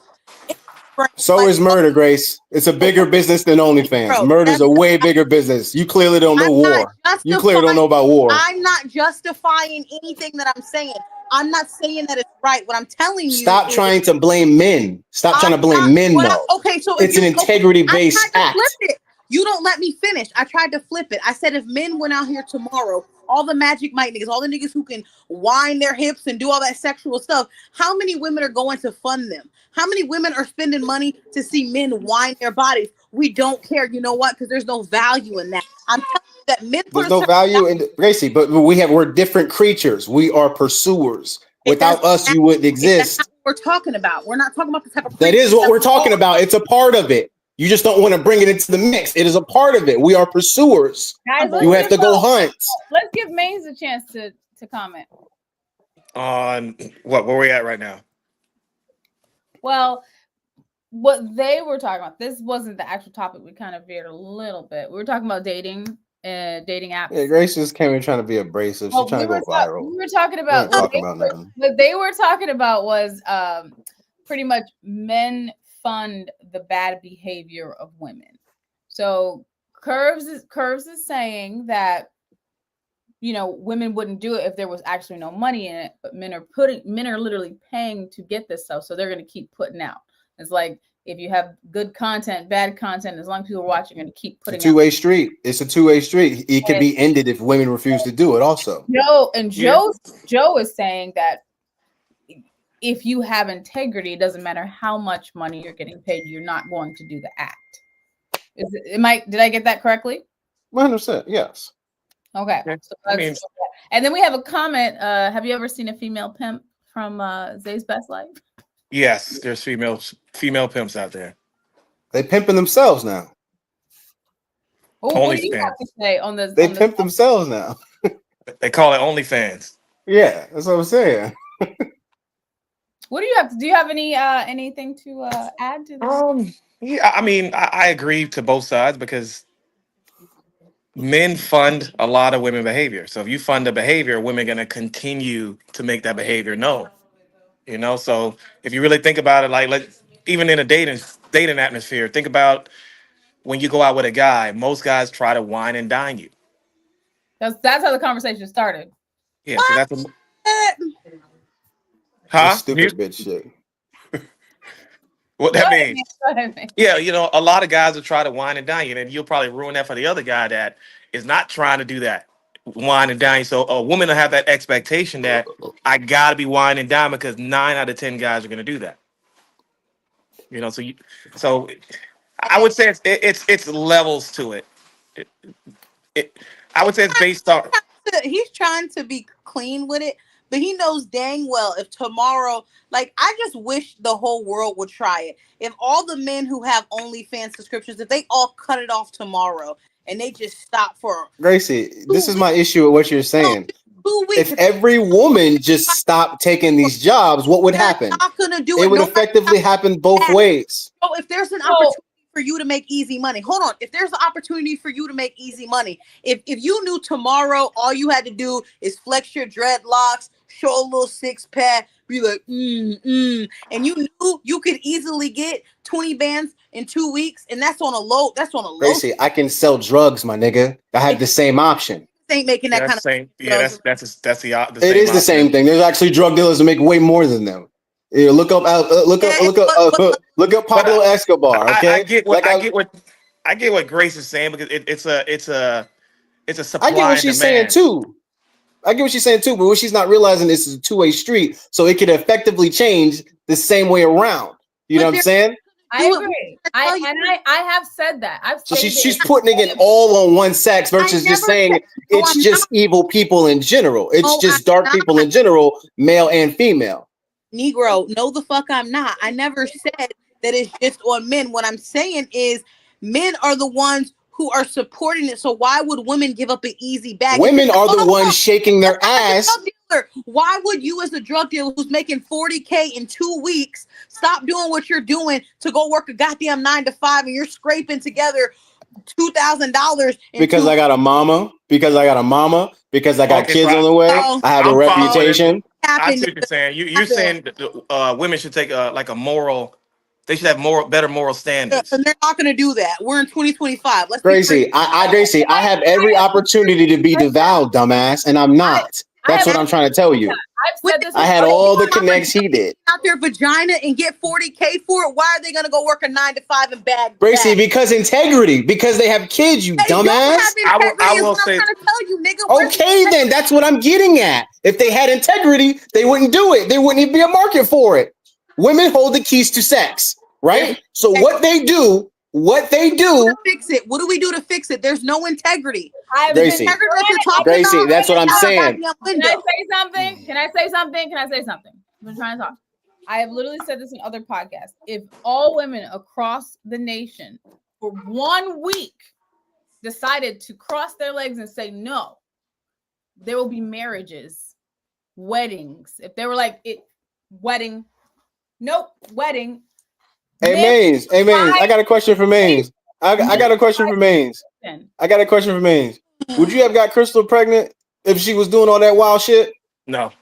So like, is murder, Grace. It's a bigger business than OnlyFans. Murder's a way bigger business. You clearly don't know war. You clearly don't know about war. I'm not justifying anything that I'm saying. I'm not saying that it's right. What I'm telling you. Stop trying to blame men. Stop trying to blame men, though. Okay, so it's an integrity-based act. You don't let me finish. I tried to flip it. I said if men went out here tomorrow, all the Magic Mike niggas, all the niggas who can wind their hips and do all that sexual stuff, how many women are going to fund them? How many women are spending money to see men wind their bodies? We don't care. You know what? Because there's no value in that. I'm telling you that men. There's no value in Gracie, but we're different creatures. We are pursuers. Without us, you wouldn't exist. That's what we're talking about. We're not talking about the type of. That is what we're talking about. It's a part of it. You just don't want to bring it into the mix. It is a part of it. We are pursuers. Guys, you have to go hunt. Let's give Maze a chance to comment. On what? Where we at right now? Well, what they were talking about, this wasn't the actual topic. We kind of veered a little bit. We were talking about dating and dating apps. Yeah, Grace just came in trying to be abrasive. She's trying to go viral. We were talking about what they were talking about was pretty much men fund the bad behavior of women. So Curves is saying that, you know, women wouldn't do it if there was actually no money in it, but men are literally paying to get this stuff, so they're going to keep putting out. It's like if you have good content, bad content, as long as people are watching, you're going to keep putting out. Two-way street. It's a two-way street. It could be ended if women refuse to do it also. Joe is saying that if you have integrity, it doesn't matter how much money you're getting paid, you're not going to do the act. Did I get that correctly? 100%, yes. Okay. So and then we have a comment. Have you ever seen a female pimp from Zay's Best Life? Yes, there's female pimps out there. They pimping themselves now. What do you have to say on this? They pimp themselves now. They call it OnlyFans. Yeah, that's what I'm saying. What do you have to? Do you have anything to add to this? Yeah, I mean, I agree to both sides because men fund a lot of women behavior. So if you fund the behavior, women are going to continue to make that behavior known. You know, so if you really think about it, like even in a dating atmosphere, think about when you go out with a guy. Most guys try to wine and dine you. That's how the conversation started. Yeah, so that's stupid bitch shit. What that means? Yeah, you know, a lot of guys will try to wine and dine you, and you'll probably ruin that for the other guy that is not trying to do that, wine and dine. So a woman will have that expectation that I gotta be wine and dine because 9 out of 10 guys are gonna do that. You know, so I would say it's levels to it. I would say it's based on. He's trying to be clean with it, but he knows dang well if tomorrow, like, I just wish the whole world would try it. If all the men who have OnlyFans subscriptions, if they all cut it off tomorrow and they just stop for Gracie, this is my issue with what you're saying. If every woman just stopped taking these jobs, what would happen? Not gonna do it. It would effectively happen both ways. So if there's an opportunity for you to make easy money, hold on. If there's an opportunity for you to make easy money, if you knew tomorrow all you had to do is flex your dreadlocks, show a little six pack, be like, and you knew you could easily get 20 bands in 2 weeks, and that's on a low. Gracie, I can sell drugs, my nigga. I have the same option. Ain't making that kind of same. Yeah, that's the same. It is the same thing. There's actually drug dealers that make way more than them. Yeah, look up Pablo Escobar. Okay, I get what Grace is saying because it's a supply. I get what she's saying too. But what she's not realizing this is a two-way street, so it could effectively change the same way around. You know what I'm saying? I agree. I have said that. I've So said she's putting it all on one sex versus just saying it's just evil people in general. It's just dark people in general, male and female. Negro, no the fuck I'm not. I never said that it's just on men. What I'm saying is men are the ones who are supporting it. So why would women give up an easy bag? Women are the ones shaking their ass. Why would you as a drug dealer who's making 40K in 2 weeks stop doing what you're doing to go work a goddamn 9 to 5 and you're scraping together $2,000? Because I got a mama. Because I got kids on the way. I have a reputation. I see what you're saying. You're saying that women should take like a moral. They should have better moral standards. And they're not going to do that. We're in 2025. Gracie, Gracie, I have every opportunity to be devout, dumbass, and I'm not. That's what I'm trying to tell you. I had all the connects he did. Out their vagina and get 40K for it. Why are they going to go work a 9 to 5 and bag? Gracie, because integrity. Because they have kids, you dumbass. I will say. I'm trying to tell you, nigga. Okay, then that's what I'm getting at. If they had integrity, they wouldn't do it. There wouldn't even be a market for it. Women hold the keys to sex, right? So what they do fix it. What do we do to fix it? There's no integrity. Gracie, that's what I'm saying. Can I say something? Can I say something? I'm trying to talk. I have literally said this in other podcasts. If all women across the nation for 1 week decided to cross their legs and say no, there will be marriages, weddings. If they were like wedding. Hey, Maines. I got a question for Maines. I got a question for Maines. Would you have got Crystal pregnant if she was doing all that wild shit? No.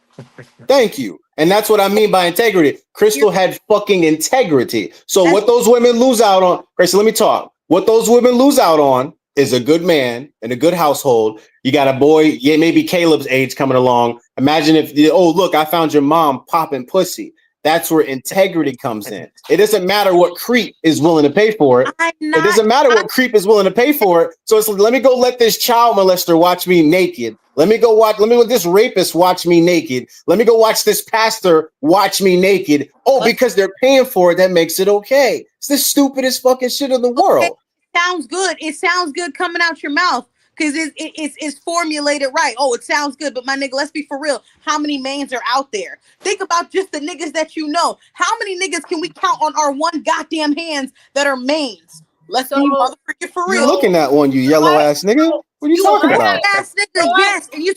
Thank you. And that's what I mean by integrity. Crystal had fucking integrity. So what those women lose out on, Crystal, let me talk. What those women lose out on is a good man and a good household. You got a boy, maybe Caleb's age coming along. Imagine if, look, I found your mom popping pussy. That's where integrity comes in. It doesn't matter what creep is willing to pay for it. It doesn't matter what creep is willing to pay for it. So it's like, let me go let this child molester watch me naked. Let me let this rapist watch me naked. Let me go watch this pastor watch me naked. Oh, because they're paying for it, that makes it okay. It's the stupidest fucking shit in the world. Okay. Sounds good. It sounds good coming out your mouth. Because it's formulated right. Oh, it sounds good. But my nigga, let's be for real. How many mains are out there? Think about just the niggas that you know. How many niggas can we count on our one goddamn hands that are mains? Let's be motherfucking for real. You're looking at one, you yellow ass nigga. What are you talking about? Ass nigga, yes. And you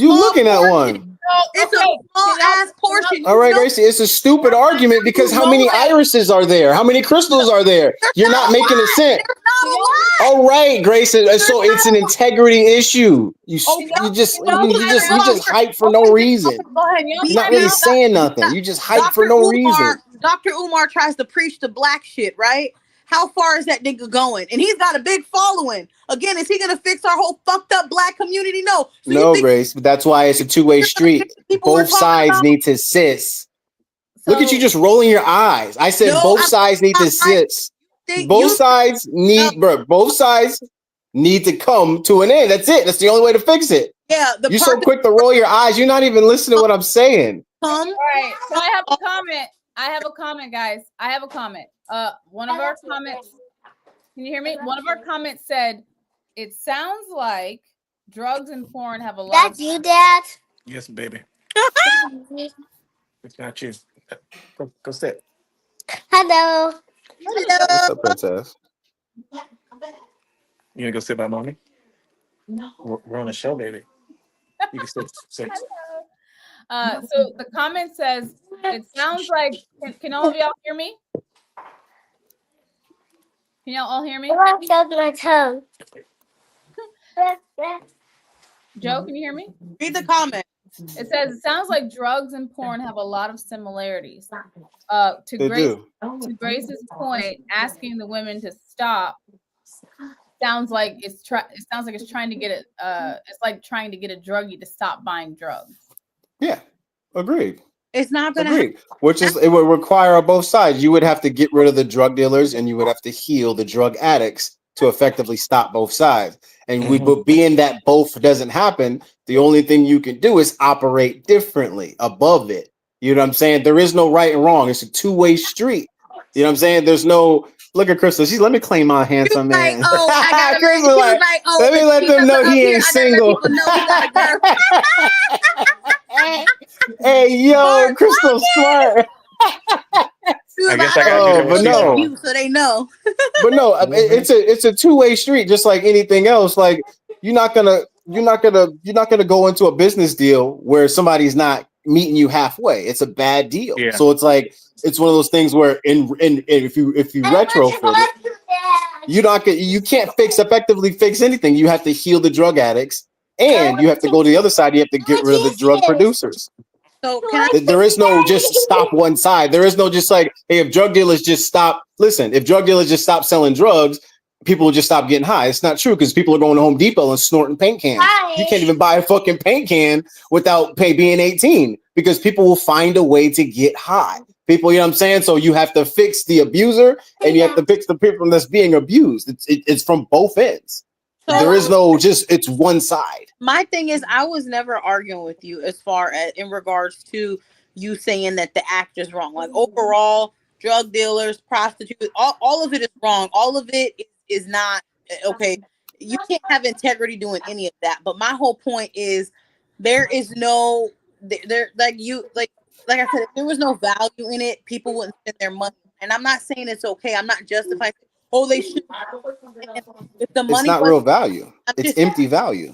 looking at one. It's a small ass portion. All right, Gracie, it's a stupid argument because how many irises are there? How many crystals are there? You're not making a sense. All right, Gracie. So it's an integrity issue. You just hype for no reason. You're not really saying nothing. You just hype for no reason. Dr. Umar tries to preach the black shit, right? How far is that nigga going? And he's got a big following. Again, is he going to fix our whole fucked up black community? No. So no, Grace. But that's why it's a two-way street. Both sides need to sis. So, look at you just rolling your eyes. I said both sides need to sis. Both sides need to come to an end. That's it. That's the only way to fix it. Yeah. You're so quick to roll your eyes. You're not even listening to what I'm saying. All right. So I have a comment. Guys. I have a comment. One of our comments, can you hear me? One of our comments said, it sounds like drugs and porn have a lot. That's you, Dad? Yes, baby. It's not you. Go sit. Hello. What's up, princess? You gonna go sit by mommy? No. We're on a show, baby. You can sit. So the comment says, it sounds like, can all of y'all hear me? Can y'all all hear me? I showed my tongue. Joe, can you hear me? Read the comment. It says, it sounds like drugs and porn have a lot of similarities. To Grace's point, asking the women to stop sounds like it's trying to get it. It's like trying to get a druggie to stop buying drugs. Yeah, agreed. It's not going to. Which is, it would require on both sides. You would have to get rid of the drug dealers, and you would have to heal the drug addicts to effectively stop both sides. And but being that both doesn't happen, the only thing you can do is operate differently above it. You know what I'm saying? There is no right and wrong. It's a two-way street. You know what I'm saying? There's no look at Crystal. She's let me claim my handsome Like, man. oh, I gotta Crystal like, oh, let me let them know he ain't I gotta let single. people know he got a girl. Hey, yo, Smart Crystal smart. I guess I gotta do that. but no. you, so they know. But no, it's a two-way street, just like anything else. Like you're not gonna go into a business deal where somebody's not meeting you halfway. It's a bad deal. Yeah. So it's like it's one of those things where if you retrofit it, you can't effectively fix anything. You have to heal the drug addicts, and you have to go to the other side. You have to get rid of the drug producers. So can I? There is no just stop one side. There is no just like, hey, if drug dealers just stop, listen, if drug dealers just stop selling drugs, people will just stop getting high. It's not true because people are going to Home Depot and snorting paint cans. You can't even buy a fucking paint can without being 18 because people will find a way to get high. People, you know what I'm saying? So you have to fix the abuser and you have to fix the people that's being abused. It's from both ends. So, there is no just it's one side. My thing is, I was never arguing with you as far as in regards to you saying that the act is wrong. Like overall, drug dealers, prostitutes, all of it is wrong. All of it is not okay. You can't have integrity doing any of that. But my whole point is, there is no like I said, if there was no value in it, people wouldn't spend their money. And I'm not saying it's okay. I'm not justifying. Oh, they should. If the money, it's not real value. It's empty value.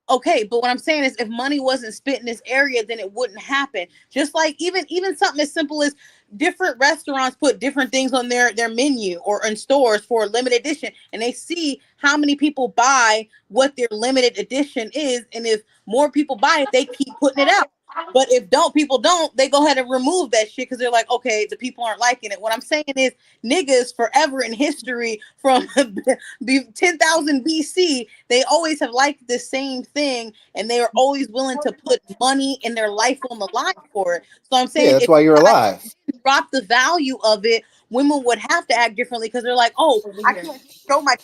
Okay, but what I'm saying is, if money wasn't spent in this area, then it wouldn't happen. Just like even something as simple as different restaurants put different things on their menu or in stores for limited edition, and they see how many people buy what their limited edition is, and if more people buy it, they keep putting it out. But if people don't, they go ahead and remove that shit because they're like, okay, the people aren't liking it. What I'm saying is, niggas forever in history from 10,000 BC, they always have liked the same thing, and they are always willing to put money and their life on the line for it. So I'm saying, that's why you're alive. Drop the value of it, women would have to act differently because they're like, oh, I can't show my.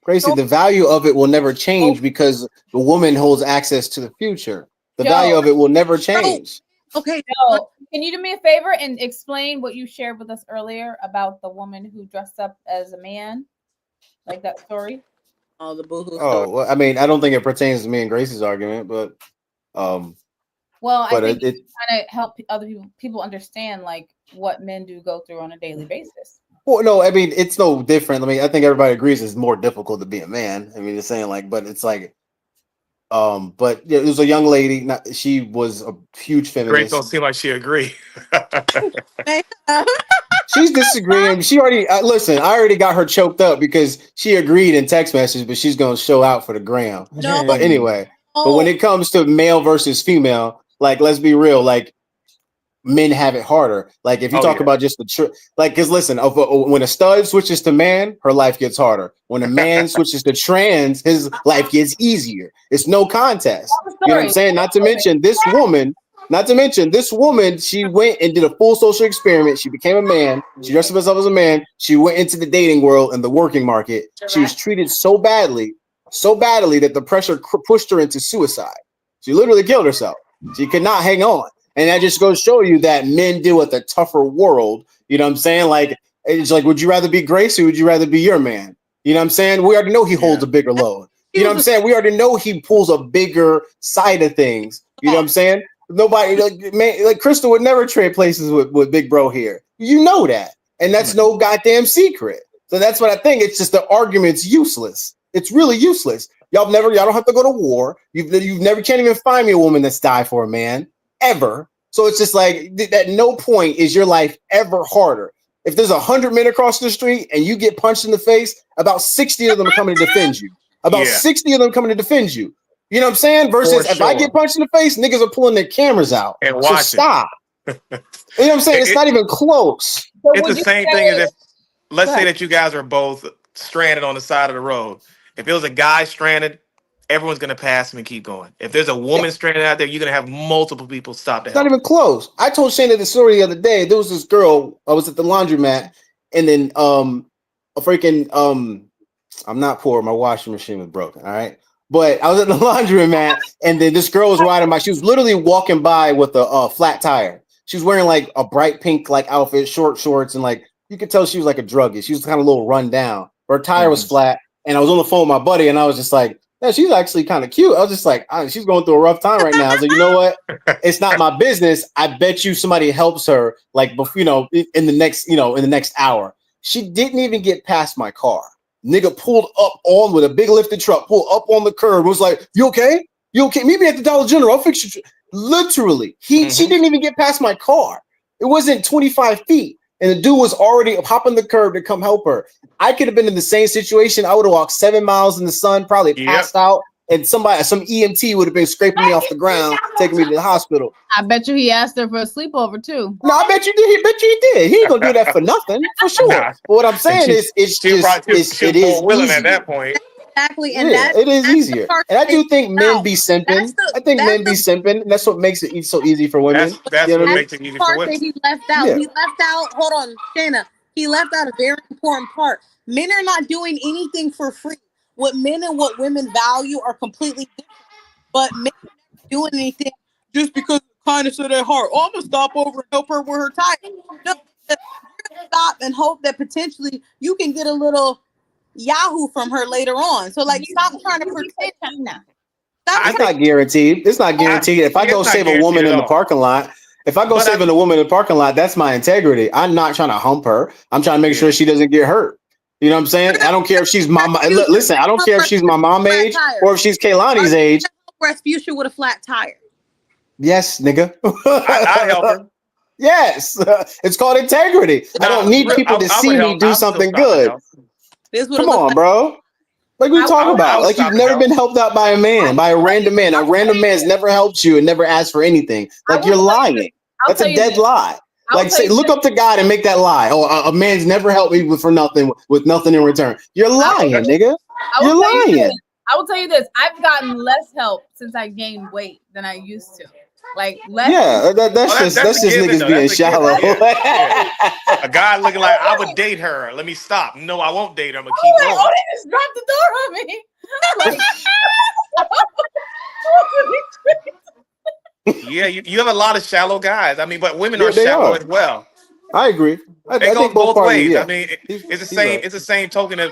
Gracie, the value of it will never change because the woman holds access to the future. The value of it will never change. Okay. So, can you do me a favor and explain what you shared with us earlier about the woman who dressed up as a man? Like that story? Oh, the boohoo story. Well, I mean, I don't think it pertains to me and Gracie's argument, but well, I think it kind of help other people understand like what men do go through on a daily basis. Well, no, I mean, it's no different. I mean, I think everybody agrees it's more difficult to be a man. I mean, it's saying like, but it's like, but yeah, it was a young lady. She was a huge feminist. Grace don't seem like she agree. She's disagreeing. She already listen. I already got her choked up because she agreed in text message, but she's gonna show out for the gram. No. But anyway, but when it comes to male versus female, like let's be real, like men have it harder. Like if you talk about just because listen, when a stud switches to man, her life gets harder. When a man switches to trans, his life gets easier. It's no contest. You know what I'm saying? Not to mention this woman, she went and did a full social experiment. She became a man. She dressed herself as a man. She went into the dating world and the working market. She was treated so badly that the pressure pushed her into suicide. She literally killed herself. She could not hang on. And that just goes to show you that men deal with a tougher world. You know what I'm saying? Like, it's like, would you rather be Grace or would you rather be your man? You know what I'm saying? We already know he holds a bigger load. You know what I'm saying? We already know he pulls a bigger side of things. You know what I'm saying? Nobody, like Crystal would never trade places with Big Bro here. You know that. And that's no goddamn secret. So that's what I think. It's just the argument's useless. It's really useless. Y'all don't have to go to war. You've never can't even find me a woman that's died for a man. Ever. So it's just like at no point is your life ever harder. If there's 100 men across the street and you get punched in the face, about 60 of them are coming to defend you. About 60 of them coming to defend you. You know what I'm saying? Versus if I get punched in the face, niggas are pulling their cameras out. And so stop. You know what I'm saying? It's not even close. It's the same thing as if, let's say that you guys are both stranded on the side of the road. If it was a guy stranded, everyone's going to pass him and keep going. If there's a woman stranded out there, you're going to have multiple people stop to help. Not even close. I told Shayna the story the other day. There was this girl. I was at the laundromat, and then I'm not poor. My washing machine was broken. All right, but I was at the laundromat, and then this girl was riding by. She was literally walking by with a flat tire. She was wearing like a bright pink like outfit, short shorts, and like you could tell she was like a druggie. She was kind of a little run down. Her tire was flat, and I was on the phone with my buddy, and I was just like, yeah, she's actually kind of cute. I was just like, she's going through a rough time right now. I was like, you know what? It's not my business. I bet you somebody helps her, like, you know, in the next hour. She didn't even get past my car. Nigga pulled up on with a big lifted truck, pulled up on the curb, was like, you okay? You okay? Meet me at the Dollar General. I'll fix you. Literally, she didn't even get past my car. It wasn't 25 feet. And the dude was already hopping the curb to come help her. I could have been in the same situation. I would have walked 7 miles in the sun, probably passed out, and some EMT would have been scraping me off the ground, taking me to the hospital. I bet you he asked her for a sleepover too. No, I bet you did. He did. He ain't gonna do that for nothing, for sure. But what I'm saying is, it is willing easy at that point. Exactly, and it is easier. And I do think men be simping. I think men be simping. And that's what makes it so easy for women. That's you know what makes it easy for women. He left out. Yeah. He left out. Hold on, Shayna. He left out a very important part. Men are not doing anything for free. What men and what women value are completely different. But men are not doing anything just because it kind of said at heart. Oh, I'm gonna stop over and help her with her tire. No, you're gonna stop and hope that potentially you can get a little Yahoo from her later on. So like, stop trying to pretend. It's not guaranteed. It's not guaranteed. If I go save a woman in the parking lot, that's my integrity. I'm not trying to hump her. I'm trying to make sure she doesn't get hurt. You know what I'm saying? I don't care if she's my listen. I don't care if she's my mom age or if she's Kaylani's age. Rasputia with a flat tire. Yes, nigga. I help her. Yes, it's called integrity. I don't need people to see me do something good. Come on, bro. Like we talk about, like you've never been helped out by a man, by a random man. A random man's never helped you and never asked for anything. Like you're lying. That's a dead lie. Like say, look up to God and make that lie. Oh, a man's never helped me for nothing, with nothing in return. You're lying, nigga. You're lying. I will tell you this: I've gotten less help since I gained weight than I used to. Like less. Yeah, that's just niggas being shallow. Yeah. A guy looking like I would date her. Let me stop. No, I won't date her. I'm gonna keep going. Oh, they just dropped the door on me. Yeah, you have a lot of shallow guys. I mean, but women are shallow as well. I agree. I go think both ways. Yeah. I mean, it's the same. It's the same token of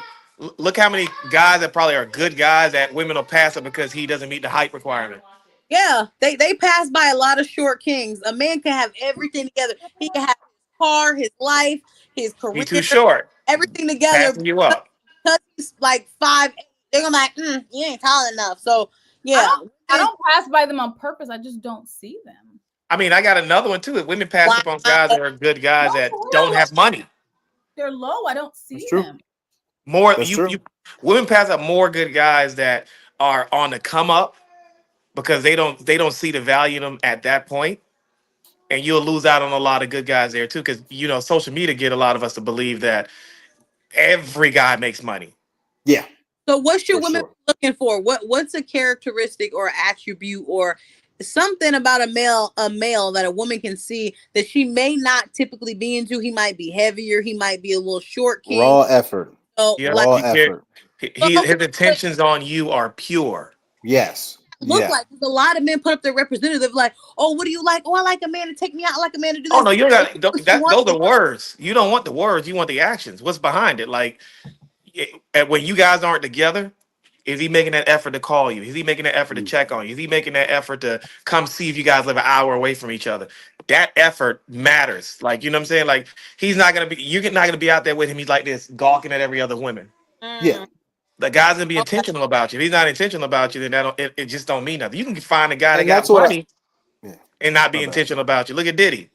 look how many guys that probably are good guys that women will pass up because he doesn't meet the height requirement. Yeah, they pass by a lot of short kings. A man can have everything together. He can have his car, his life, his career. He's too short. Everything together. Passing you up. Because he's like 5'8", they're gonna be like, you ain't tall enough. So yeah, I don't pass by them on purpose. I just don't see them. I mean, I got another one too. If women pass up on guys that are good guys that don't have money, they're low. I don't see them. More women pass up more good guys that are on the come up because they don't see the value in them at that point, and you'll lose out on a lot of good guys there too. Because social media get a lot of us to believe that every guy makes money. Yeah. So what's your women looking for? What's a characteristic or attribute or something about a male that a woman can see that she may not typically be into? He might be heavier. He might be a little short. King. Raw effort. So, raw effort. His intentions on you are pure. Yes. Like a lot of men put up their representative like, oh, what do you like? Oh, I like a man to take me out. I like a man to do this. Oh no, you don't got those are words. You don't want the words, you want the actions. What's behind it? Like when you guys aren't together, is he making that effort to call you? Is he making that effort to check on you? Is he making that effort to come see if you guys live an hour away from each other? That effort matters. Like, you know what I'm saying? Like you're not gonna be out there with him. He's like this, gawking at every other woman. Yeah. The guy's gonna be intentional about you. If he's not intentional about you, then it just don't mean nothing. You can find a guy that got money and not be intentional about you. Look at Diddy.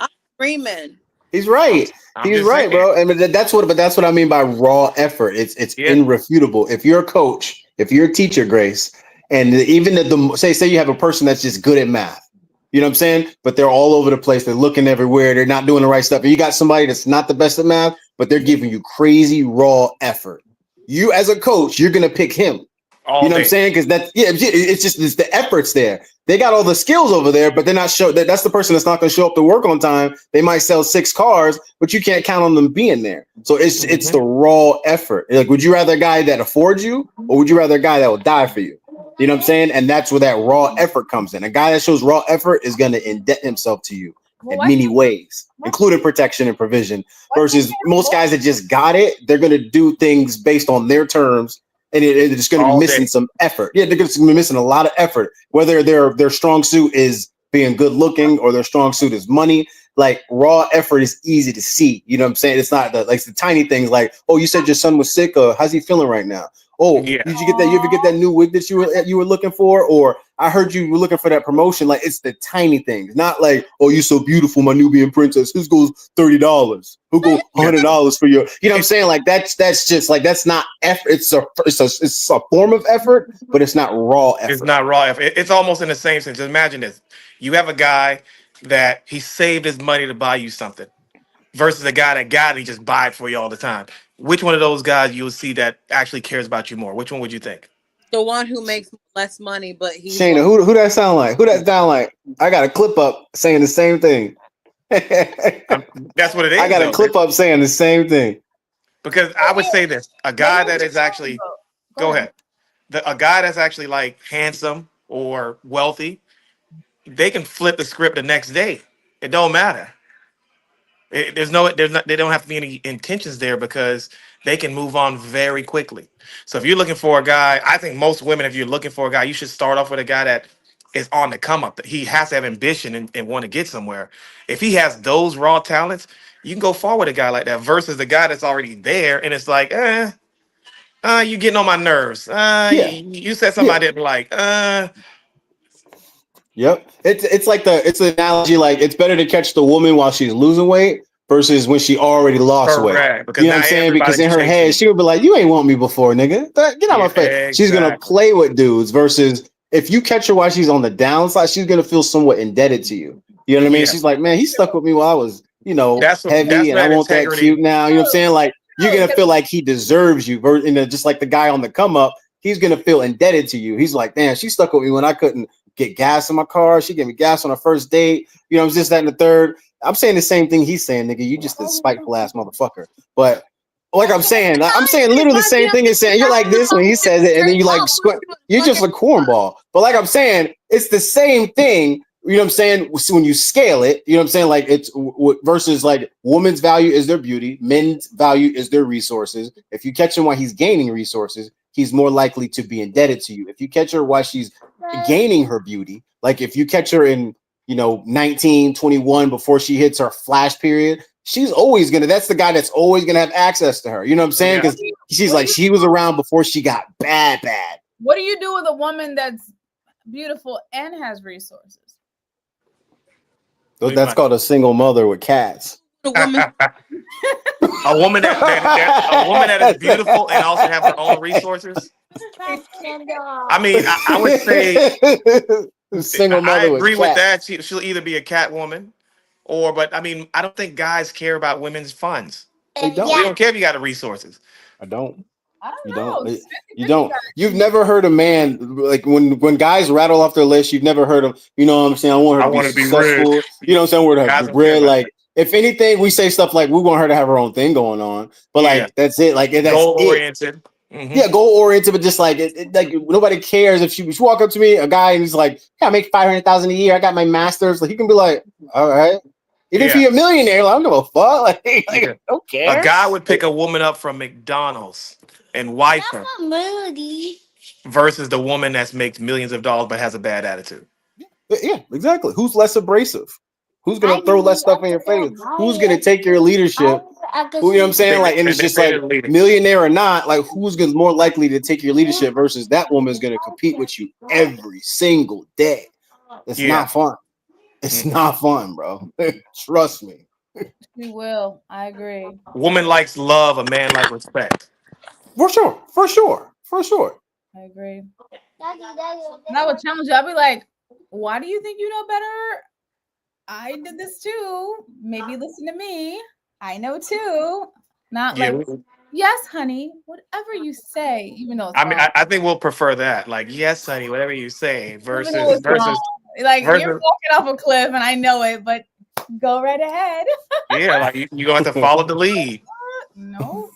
I'm screaming. He's right. He's right, bro. And that's what I mean by raw effort. It's irrefutable. If you're a coach, if you're a teacher, Grace, and even at say you have a person that's just good at math. You know what I'm saying? But they're all over the place. They're looking everywhere. They're not doing the right stuff. And you got somebody that's not the best at math, but they're giving you crazy raw effort. You as a coach, you're going to pick him. You know what I'm saying? Because it's the efforts there. They got all the skills over there, but they're not that's the person that's not going to show up to work on time. They might sell 6 cars, but you can't count on them being there. So it's the raw effort. Like, would you rather a guy that affords you, or would you rather a guy that will die for you? You know what I'm saying? And that's where that raw effort comes in. A guy that shows raw effort is going to indebt himself to you. Well, in why many can't- ways, why- including protection and provision. why Versus can't most both? guys that just got it, they're gonna do things based on their terms, and it's gonna be All missing day. some effort. Yeah, they're gonna be missing a lot of effort. Whether their strong suit is being good looking or their strong suit is money. Like raw effort is easy to see. You know what I'm saying? It's not the tiny things like, oh, you said your son was sick. How's he feeling right now? Oh, Yeah. did you get that? You ever get that new wig that you were looking for? Or I heard you were looking for that promotion. Like it's the tiny things, not like, oh, you're so beautiful, my Nubian princess. Who's goes $30? Who goes $100 for your? You know what I'm saying? Like that's just like that's not effort. It's a form of effort, but it's not raw effort. It's not raw effort. It's almost in the same sense. Just imagine this: you have a guy that he saved his money to buy you something, versus a guy that got it, he just buy it for you all the time. Which one of those guys you will see that actually cares about you more? Which one would you think? The one who makes less money, but he's Shayna, who that sound like? Who that sound like? I got a clip up saying the same thing. That's what it is. I got a though. clip up saying the same thing. Because I would say this: a guy that is actually go ahead, a guy that's actually like handsome or wealthy, they can flip the script the next day. It don't matter. There's not. They don't have to be any intentions there because they can move on very quickly. So if you're looking for a guy, I think most women, if you're looking for a guy, you should start off with a guy that is on the come up. He has to have ambition and want to get somewhere. If he has those raw talents, you can go forward with a guy like that versus the guy that's already there and it's like, you getting on my nerves. You said something I didn't like. Yep. It's like it's an analogy like it's better to catch the woman while she's losing weight versus when she already lost weight. Correct, because You know what I'm now saying? Because in everybody's her head, chasing she would be like, you ain't want me before, nigga. Get out my face. Yeah, She's gonna exactly. play with dudes versus if you catch her while she's on the downside, she's gonna feel somewhat indebted to you. You know what I mean? Yeah. She's like, man, he stuck with me while I was, That's heavy and I that want that integrity. cute now. You know what I'm saying? Like you're gonna feel like he deserves you. Just like the guy on the come up, he's gonna feel indebted to you. He's like, damn, she stuck with me when I couldn't get gas in my car. She gave me gas on our first date. You know, it was just that and the third. I'm saying the same thing he's saying, nigga. You just a spiteful ass motherfucker. But like I'm saying literally the same thing he's saying. You're like this when he says it, and then you like squint. You're just a cornball. But like I'm saying, it's the same thing. You know what I'm saying? So when you scale it, you know what I'm saying? Like it's versus like woman's value is their beauty, men's value is their resources. If you catch him while he's gaining resources, he's more likely to be indebted to you. If you catch her while she's gaining her beauty, like if you catch her in 19, 21 before she hits her flash period, she's always that's the guy that's always gonna have access to her. You know what I'm saying? Because she's like she was around before she got bad. What do you do with a woman that's beautiful and has resources? That's called a single mother with cats. a woman. a woman that is beautiful and also have her own resources. I mean, I would say single mother. I agree with that. She'll either be a cat woman, but I mean, I don't think guys care about women's funds. They don't. We don't care if you got the resources. I don't. I don't You know. don't. You don't. You've never heard a man like when guys rattle off their list. You've never heard of. You know what I'm saying? I want her to be successful. You know what I'm saying? We're to have bread. Like if anything, we say stuff like we want her to have her own thing going on. But like that's it. Like that's goal oriented. Mm-hmm. Yeah, goal oriented, but just like like nobody cares if she walk up to me, a guy, and he's like, "Yeah, I make $500,000 a year. I got my master's." Like he can be like, "All right." Even if you're a millionaire, like, I don't give a fuck. Like, don't care. A guy would pick a woman up from McDonald's and wife her versus the woman that makes millions of dollars but has a bad attitude. Yeah, exactly. Who's less abrasive? Who's gonna throw less stuff in your face? Who's gonna take your leadership? Who, you know what I'm saying? Like, and it's just like millionaire or not, like who's gonna more likely to take your leadership versus that woman's gonna compete with you every single day. It's not fun. It's not fun, bro. Trust me. You will. I agree. Woman likes love, a man likes respect. For sure. I agree. And I would challenge you. I'd be like, why do you think you know better? I did this too. Maybe listen to me. I know too. Not like, yes, honey, whatever you say, even though it's wrong. I think we'll prefer that. Like, yes, honey, whatever you say versus like you're walking off a cliff and I know it, but go right ahead. Yeah, like you're going to have to follow the lead. No.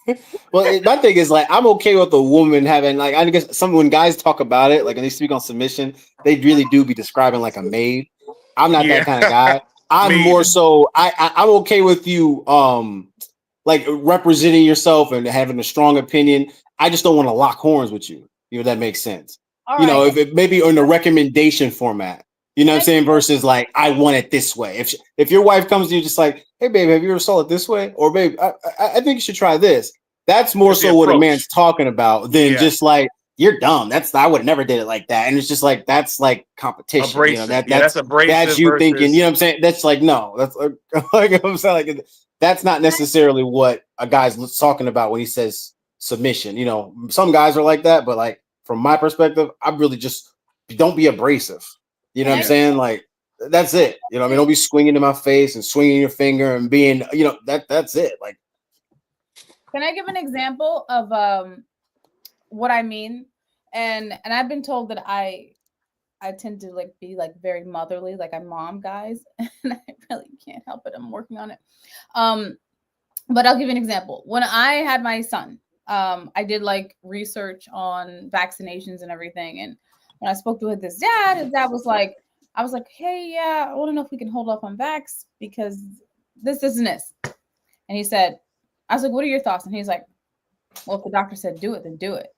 Well, my thing is like I'm okay with a woman having like I guess when guys talk about it, like when they speak on submission, they really do be describing like a maid. I'm not that kind of guy. I'm more so I'm okay with you like representing yourself and having a strong opinion. I just don't want to lock horns with you. You know, that makes sense. All you know, right. if it maybe in a recommendation format, you know what I'm saying, versus like I want it this way. If your wife comes to you just like, hey babe, have you ever saw it this way? Or babe, I think you should try this. That's more so what a man's talking about than just like you're dumb. I would have never did it like that. And it's just like that's like competition. Abrasive. You know, that's abrasive. That's you versus... thinking, you know what I'm saying? That's like no, that's like I'm saying like that's not necessarily what a guy's talking about when he says submission. You know, some guys are like that, but like from my perspective, I really just don't be abrasive. You know what I'm saying? Like that's it. You know what I mean? Don't be swinging in my face and swinging your finger and being, you know, that's it. Like, can I give an example of what I mean? And I've been told that I tend to like be like very motherly, like I'm mom, guys, and I really can't help it. I'm working on it. But I'll give you an example. When I had my son, I did like research on vaccinations and everything. And when I spoke to his dad was like, I was like, hey, yeah, I want to know if we can hold up on vax because this and this. And he said, I was like, what are your thoughts? And he's like, well, if the doctor said do it, then do it.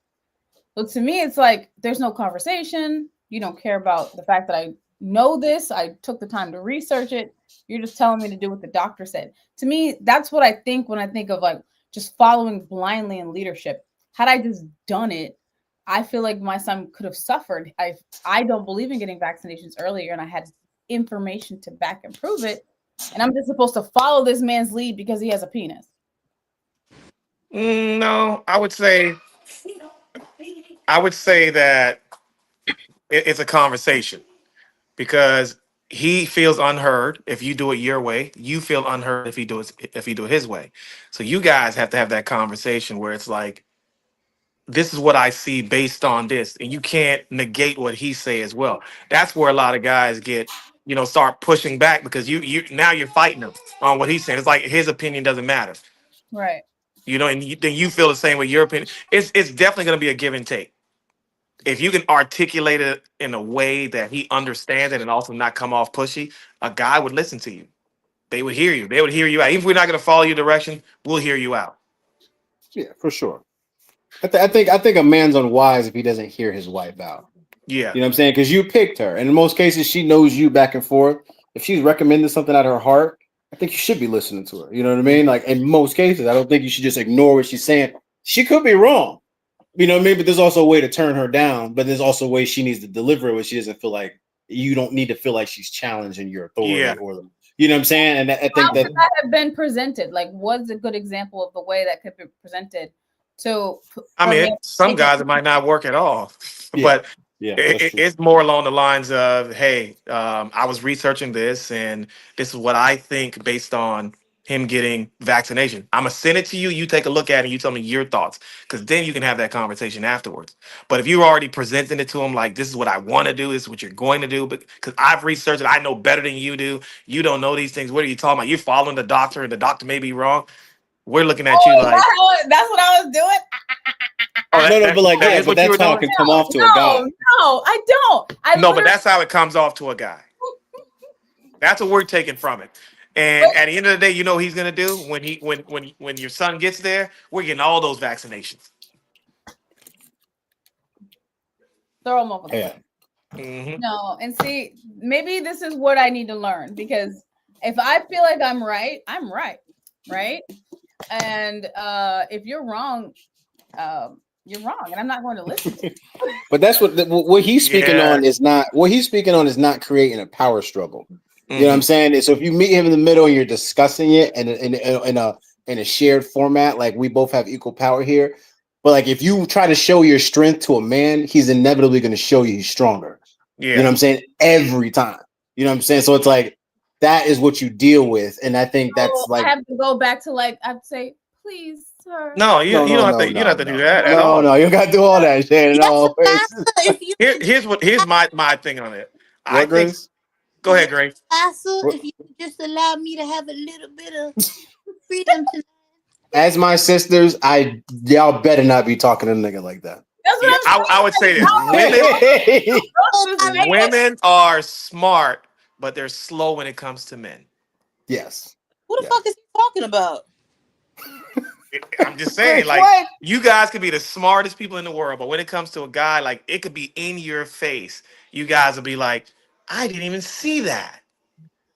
But to me, it's like, there's no conversation. You don't care about the fact that I know this. I took the time to research it. You're just telling me to do what the doctor said. To me, that's what I think when I think of like just following blindly in leadership. Had I just done it, I feel like my son could have suffered. I don't believe in getting vaccinations earlier, and I had information to back and prove it. And I'm just supposed to follow this man's lead because he has a penis. No, I would say that it's a conversation because he feels unheard if you do it your way. You feel unheard if he do it his way. So you guys have to have that conversation where it's like, this is what I see based on this, and you can't negate what he say as well. That's where a lot of guys get, start pushing back because you now you're fighting him on what he's saying. It's like his opinion doesn't matter, right? And then you feel the same way. Your opinion, it's definitely going to be a give and take. If you can articulate it in a way that he understands it and also not come off pushy, a guy would listen to you. They would hear you. They would hear you out. Even if we're not going to follow your direction, we'll hear you out. Yeah, for sure. I think a man's unwise if he doesn't hear his wife out. Yeah. You know what I'm saying? Because you picked her. And in most cases, she knows you back and forth. If she's recommending something out of her heart, I think you should be listening to her. You know what I mean? Like in most cases, I don't think you should just ignore what she's saying. She could be wrong. You know what I mean? But there's also a way to turn her down. But there's also a way she needs to deliver it where she doesn't feel like you don't need to feel like she's challenging your authority or you know what I'm saying? And I think how would that have been presented? Like, what's a good example of the way that could be presented? So, I mean, some guys it might not work at all, but it's more along the lines of, hey, I was researching this, and this is what I think based on him getting vaccination. I'm gonna send it to you. You take a look at it. And you tell me your thoughts, because then you can have that conversation afterwards. But if you're already presenting it to him like, this is what I want to do, this is what you're going to do, but because I've researched it, I know better than you do. You don't know these things. What are you talking about? You're following the doctor, and the doctor may be wrong. We're looking at you like that's what I was doing. But that's how it can come off to a guy. No, I don't. But that's how it comes off to a guy. That's what we're taking from it. And at the end of the day, you know what he's gonna do when your son gets there, we're getting all those vaccinations. Throw them over the plate. Mm-hmm. No, and see, maybe this is what I need to learn, because if I feel like I'm right, right? And if you're wrong, you're wrong, and I'm not going to listen to you. But that's what he's speaking on is not creating a power struggle. Mm-hmm. You know what I'm saying? So if you meet him in the middle and you're discussing it in a shared format, like we both have equal power here. But like if you try to show your strength to a man, he's inevitably going to show you he's stronger. Yeah. You know what I'm saying? Every time. You know what I'm saying? So it's like that is what you deal with, and I think that's like I have to go back to like I'd say, please, sir. No, you don't have to. You don't have to do that at all. No, you got to do all that shit. Here's my thing on it. I think. Go ahead, Grace. If you could just allow me to have a little bit of freedom tonight. As my sisters, y'all better not be talking to a nigga like that. I would say this. Women are smart but they're slow when it comes to men. Yes. Who the fuck is he talking about? I'm just saying, like, What? you guys could be the smartest people in the world, but when it comes to a guy, like, it could be in your face. You guys will be like, I didn't even see that.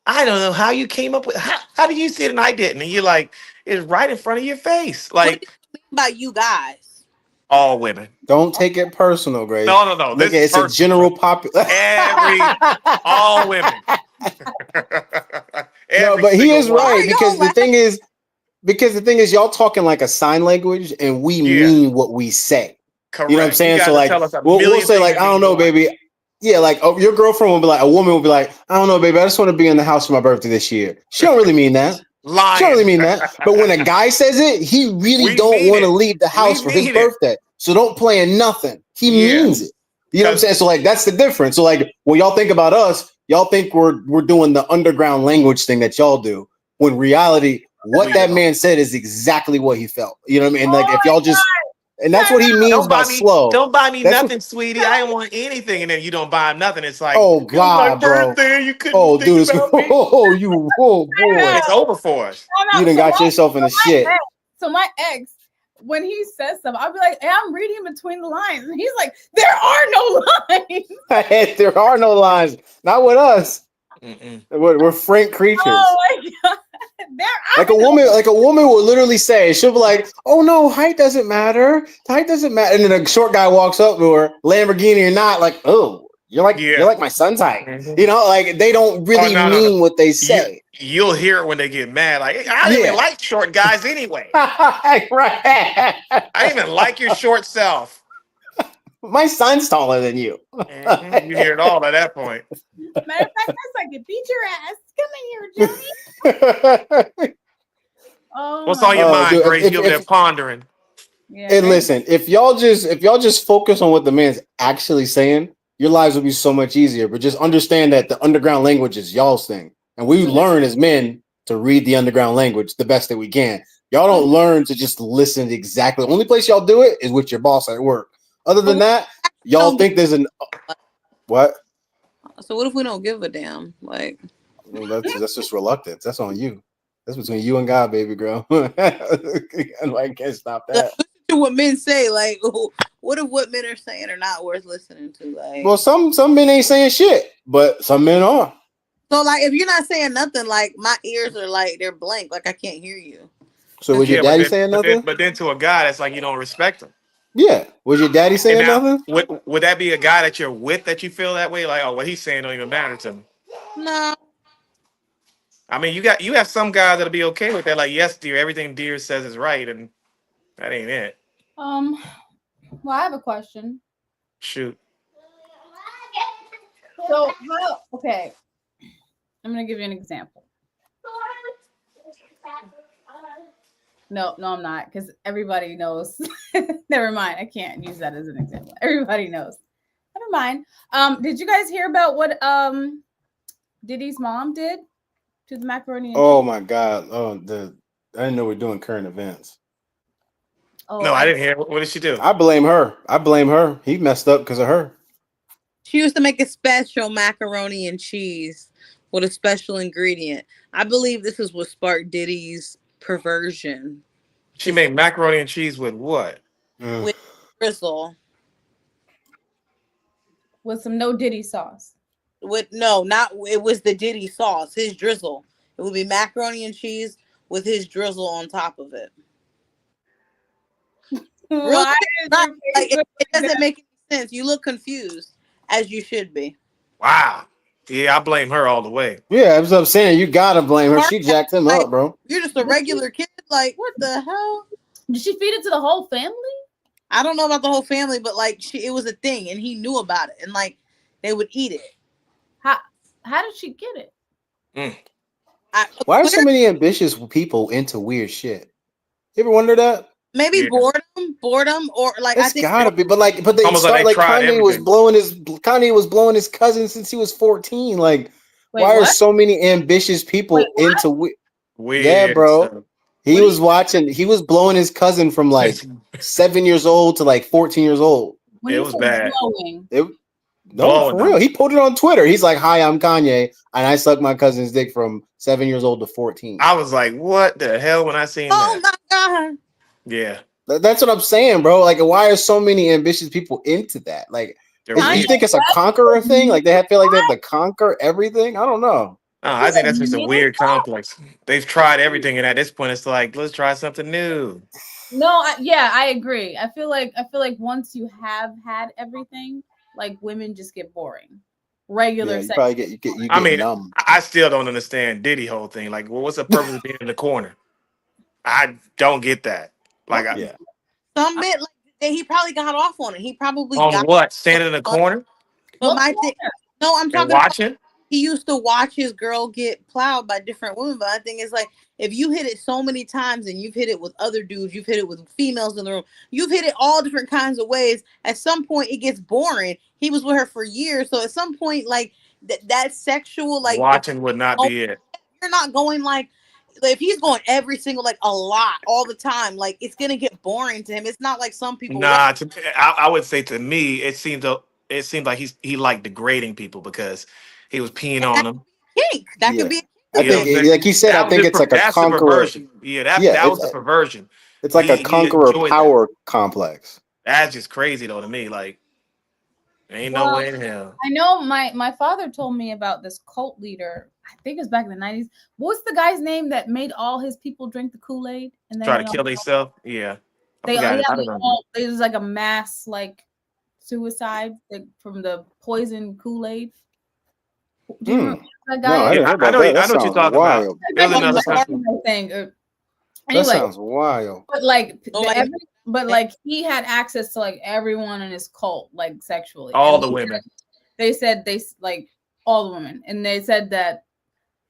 I don't know how you came up with. How did you see it and I didn't? And you're like, it's right in front of your face. What Like, do you mean by you guys? all women. Don't take it personal, Grace. No. Look, This it's is a general population. all women. No, Every but he single is one. right Why because y'all the thing is, y'all talking like a sign language, and we Yeah. mean what we say. Correct. You know what I'm saying? guys So will like, tell us a we'll million say things like, and I don't mean know, one. baby. Yeah, like your girlfriend will be like, a woman will be like, I don't know, baby. I just want to be in the house for my birthday this year. She don't really mean that. She don't really Lying. mean that. But when a guy says it, he really We don't mean want to it. leave the house for his mean it. birthday. So don't plan nothing. He Yeah. means it. You know what I'm 'Cause- saying? So like that's the difference. So like when y'all think about us, y'all think we're doing the underground language thing that y'all do. When reality, what We that don't. man said is exactly what he felt. You know what I mean? And like Oh if my y'all just and that's what he means Don't by buy me. slow. Don't buy me That's nothing, sweetie. I didn't want anything, and then you don't buy him nothing. It's like, Oh it was my God, bro. birthday. You couldn't Oh, think dude, it's, about me. oh boy. It's over for us. You done got yourself in the shit. So my ex, when he says something, I'll be like, hey, I'm reading between the lines. And he's like, there are no lines. There are no lines. Not with us. Mm-mm. We're frank creatures. Oh my God. There are Like a woman will literally say, she'll be like, "Oh no, height doesn't matter. Height doesn't matter." And then a short guy walks up to her, Lamborghini or not, like, "Oh, you're like my son's height." Mhm. You know, like they don't really no. mean what they say. You'll hear it when they get mad. Like, hey, I didn't even like short guys anyway. Right. I didn't even like your short self. My son's taller than you. Mhm. You hear it all at that point. Matter of fact, that's like it. Beat your ass. Come in here, Johnny. Oh, What's on your Oh, mind, dude, Grace? You're there pondering. yeah, And right? listen, if y'all just focus on what the man's actually saying, your lives will be so much easier. But just understand that the underground language is y'all's thing, and we learn as men to read the underground language the best that we can. Y'all don't learn to just listen exactly. The only place y'all do it is with your boss at work. Other than that, y'all don't think there's an what? So what if we don't give a damn? Like, Well, that's just reluctance. That's on you. That's between you and God, baby girl. I can't stop that. listen to what men say. Like, what if what men are saying are not worth listening to? Like, Well, some men ain't saying shit, but some men are. so like, if you're not saying nothing, like my ears are like they're blank. Like I can't hear you. So was your daddy saying nothing? But then to a guy, that's like you don't respect him. Yeah. Was your daddy And saying now, nothing? would that be a guy that you're with that you feel that way? Like, oh, what he's saying don't even matter to me. No, I mean, you have some guys that'll be okay with that. Like, yes, dear, everything dear says is right, and that ain't it. Well, I have a question. Shoot. So okay. I'm gonna give you an example. No, I'm not, because everybody knows. Never mind. I can't use that as an example. Everybody knows. Never mind. Did you guys hear about what Diddy's mom did to the macaroni and Oh cheese? my God. I didn't know we're doing current events. Oh, No, I didn't hear. What did she do? I blame her. He messed up because of her. she used to make a special macaroni and cheese with a special ingredient. I believe this is what sparked Diddy's perversion. She made macaroni and cheese with what? With drizzle. with some no Diddy sauce. With no, not it was the Diddy sauce, his drizzle. It would be macaroni and cheese with his drizzle on top of it. Real Why is not, your like, face it doesn't make any sense. You look confused, as you should be. Wow. Yeah, I blame her all the way. Yeah, that's what I'm saying. You gotta blame her. She jacked him Like, up, bro. you're just a regular kid. Like, what the hell? Did she feed it to the whole family? I don't know about the whole family, but like, it was a thing, and he knew about it, and like, they would eat it. How did she get it? Why are so many ambitious people into weird shit? You ever wonder that? Maybe boredom, or like It's I think gotta be, but they Almost start like they like tried Kanye was everything. blowing his cousin since he was 14. Like, Wait, why are what? so many ambitious people Wait, what? into Weird. Yeah, bro. stuff. He was blowing his cousin from like 7 years old to like 14 years old. When It you was say bad. blowing, No, blowing for real. them. He put it on Twitter. He's like, "Hi, I'm Kanye, and I suck my cousin's dick from 7 years old to 14." I was like, what the hell when I seen Oh that? my god. Yeah, That's what I'm saying, bro. Like, why are so many ambitious people into that? Like, they're you weird. think it's a conqueror thing? Like, feel like they have to conquer everything? I don't know. I think that's just a weird complex. They've tried everything, and at this point, it's like, let's try something new. No, yeah, I agree. I feel like once you have had everything, like women just get boring. Regular Yeah, you sex. probably get I mean, numb. I still don't understand Diddy whole thing. Like, well, what's the purpose of being in the corner? I don't get that. Like, Yeah. Some bit like he probably got off on it. He probably on got what? Standing in the corner but What my thing corner? no, I'm and talking about watching? he used to watch his girl get plowed by different women. But I think it's like if you hit it so many times and you've hit it with other dudes, you've hit it with females in the room, you've hit it all different kinds of ways. At some point, it gets boring. He was with her for years, so at some point, like that sexual, like Watching would not be it. you're not going like if he's going every single like a lot all the time, like it's gonna get boring to him. It's not like some people. Nah, I would say to me, it seemed like he liked degrading people because he was peeing on them. Kink. That Yeah. could be a I You know think, what I'm saying? like you said, I think it's like a That's the conqueror. perversion. Yeah, that Yeah, that was the perversion. it's like a He conqueror enjoyed power complex. That's just crazy though to me. Like, ain't no Well, way in hell. I know my father told me about this cult leader. I think it was back in the 90s. What's the guy's name that made all his people drink the Kool-Aid and then Try to kill themselves. Yeah, I they forgot yeah, it. I don't know. it was like a mass like suicide from the poison Kool-Aid. Do you remember that No, guy? I didn't hear about that. That I know what you're sounds talking about. wild. It was Like another a country. thing. That Anyway, sounds wild. but like like- but like he had access to like everyone in his cult, like sexually. All And the women. They said they like all the women, and they said that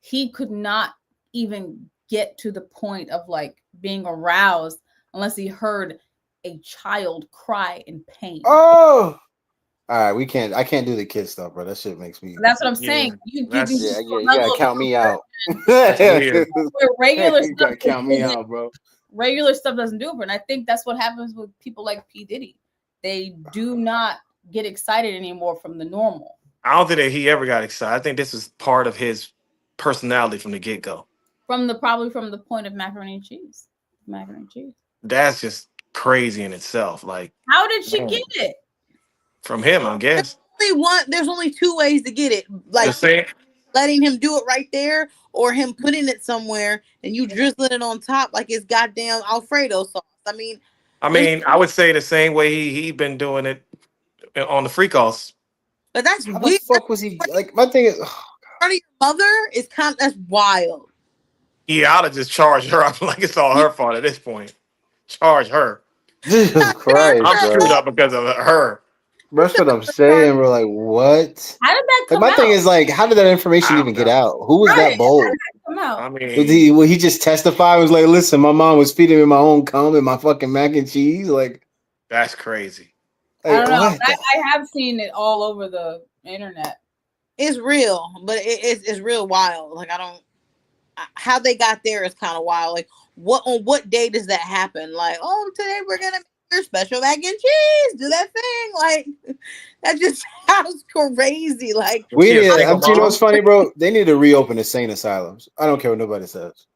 he could not even get to the point of like being aroused unless he heard a child cry in pain. Oh, all right. We can't. I can't do the kid stuff, bro. That shit makes me. That's what I'm saying. You Yeah, just you gotta count me out. weird. where regular You stuff gotta count me out, bro. regular stuff doesn't do it. And I think that's what happens with people like P. Diddy. They do not get excited anymore from the normal. I don't think that he ever got excited. I think this was part of his personality from the get go. Probably from the point of macaroni and cheese. Macaroni and cheese. That's just crazy in itself. Like, How did she Man. get it? from him, I guess. There's only two ways to get it. Like The same. letting him do it right there or him putting it somewhere and you drizzling it on top like it's goddamn Alfredo sauce. I mean, I would say the same way he been doing it on the free calls. but that's How the weird. fuck was he? Like, my thing is, Part of your mother is that's wild. Yeah, I'd have just charged her. I'm like, it's all her fault at this point. Charge her. Jesus Christ, I'm screwed bro. up because of her. That's what I'm saying. We're like, what? How did that Like, come my out? thing is like, how did that information I even don't get know. out? Who was Right. that bold? Come out. I Did mean, he just testify? Was like, listen, my mom was feeding me my own cum and my fucking mac and cheese. Like, that's crazy. I don't know. what? I have seen it all over the internet. It's real, but it's real wild. Like I don't how they got there is kind of wild. Like on what day does that happen? Like, oh, today we're gonna make your special mac and cheese. Do that thing. Like that just sounds crazy. Like We She a need. single You know mom? what's funny, bro? They need to reopen insane asylums. I don't care what nobody says.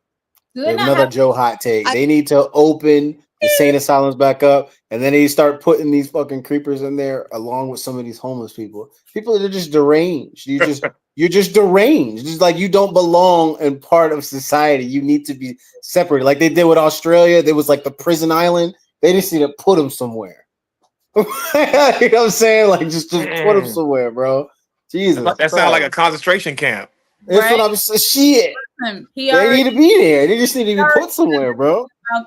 Do they There's not another have Joe hot take. They need to open insane asylums back up, and then they start putting these fucking creepers in there along with some of these homeless people. People that are just deranged. You're just deranged. Just like you don't belong in part of society. You need to be separated. Like they did with Australia. There was like the prison island. They just need to put them somewhere. You know what I'm saying? Like just put them somewhere, bro. Jesus, That sounds like a concentration camp. That's Right. what I'm saying. Shit. him? He They already need to be there. They just need to be put somewhere, bro.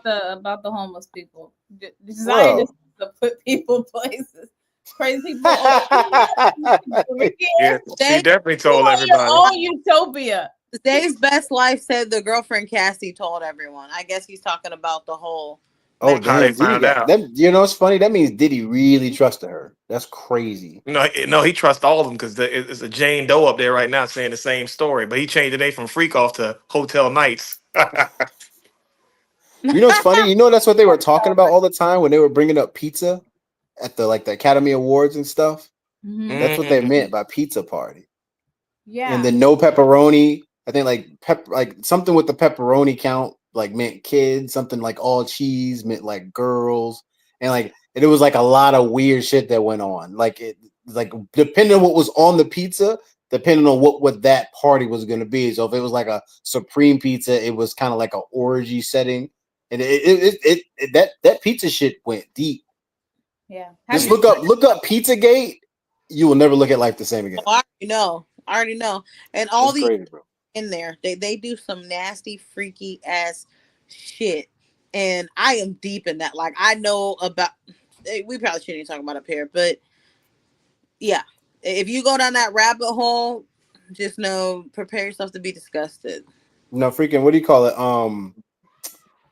about the homeless people. Bro. Scientists to put people places. Crazy people. Yeah, she definitely told Your everybody. own utopia. Today's best life said the girlfriend Cassie told everyone. I guess he's talking about the whole. Oh, How they damn. found out. You know what's funny? That means Diddy really trusted her. That's crazy. No, he trusts all of them because it's a Jane Doe up there right now saying the same story, but he changed the name from Freak Off to Hotel Nights. You know what's funny? You know that's what they were talking about all the time when they were bringing up pizza at the Academy Awards and stuff. Mhm. That's what they meant by pizza party. Yeah. And then no pepperoni. I think like something with the pepperoni count like meant kids. Something like all cheese meant like girls. And it was like a lot of weird shit that went on. Like depending on what was on the pizza, depending on what that party was going to be. So if it was like a supreme pizza, it was kind of like an orgy setting. And that pizza shit went deep. Yeah. Just look up Pizzagate. You will never look at life the same again. I already know. And all It's the crazy, bro. in there, they do some nasty, freaky ass shit. And I am deep in that. Like I know about. We probably shouldn't even talk about up here, but yeah, if you go down that rabbit hole, just know, prepare yourself to be disgusted. No, freaking, what do you call it?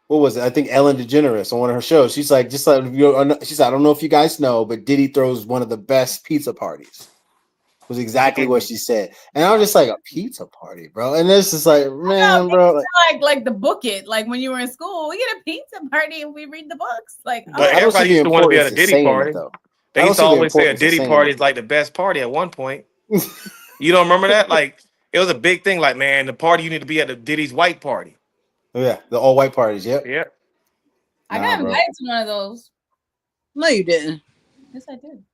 What was it? I think Ellen DeGeneres on one of her shows. She's like, just like she said, I don't know if you guys know, but Diddy throws one of the best pizza parties. Was exactly what she said, and I was just like, a pizza party, bro. And it's just like, man, bro, like the book it. Like when you were in school, we get a pizza party and we read the books. Like, but everybody used to want to be at a Diddy party. They used to always say a Diddy party is like the best party at one point. You don't remember that? Like it was a big thing. Like, man, the party you need to be at the Diddy's white party. Yeah, the all white parties. Yep. Yeah. I got invited to one of those. No, you didn't. Yes, I did.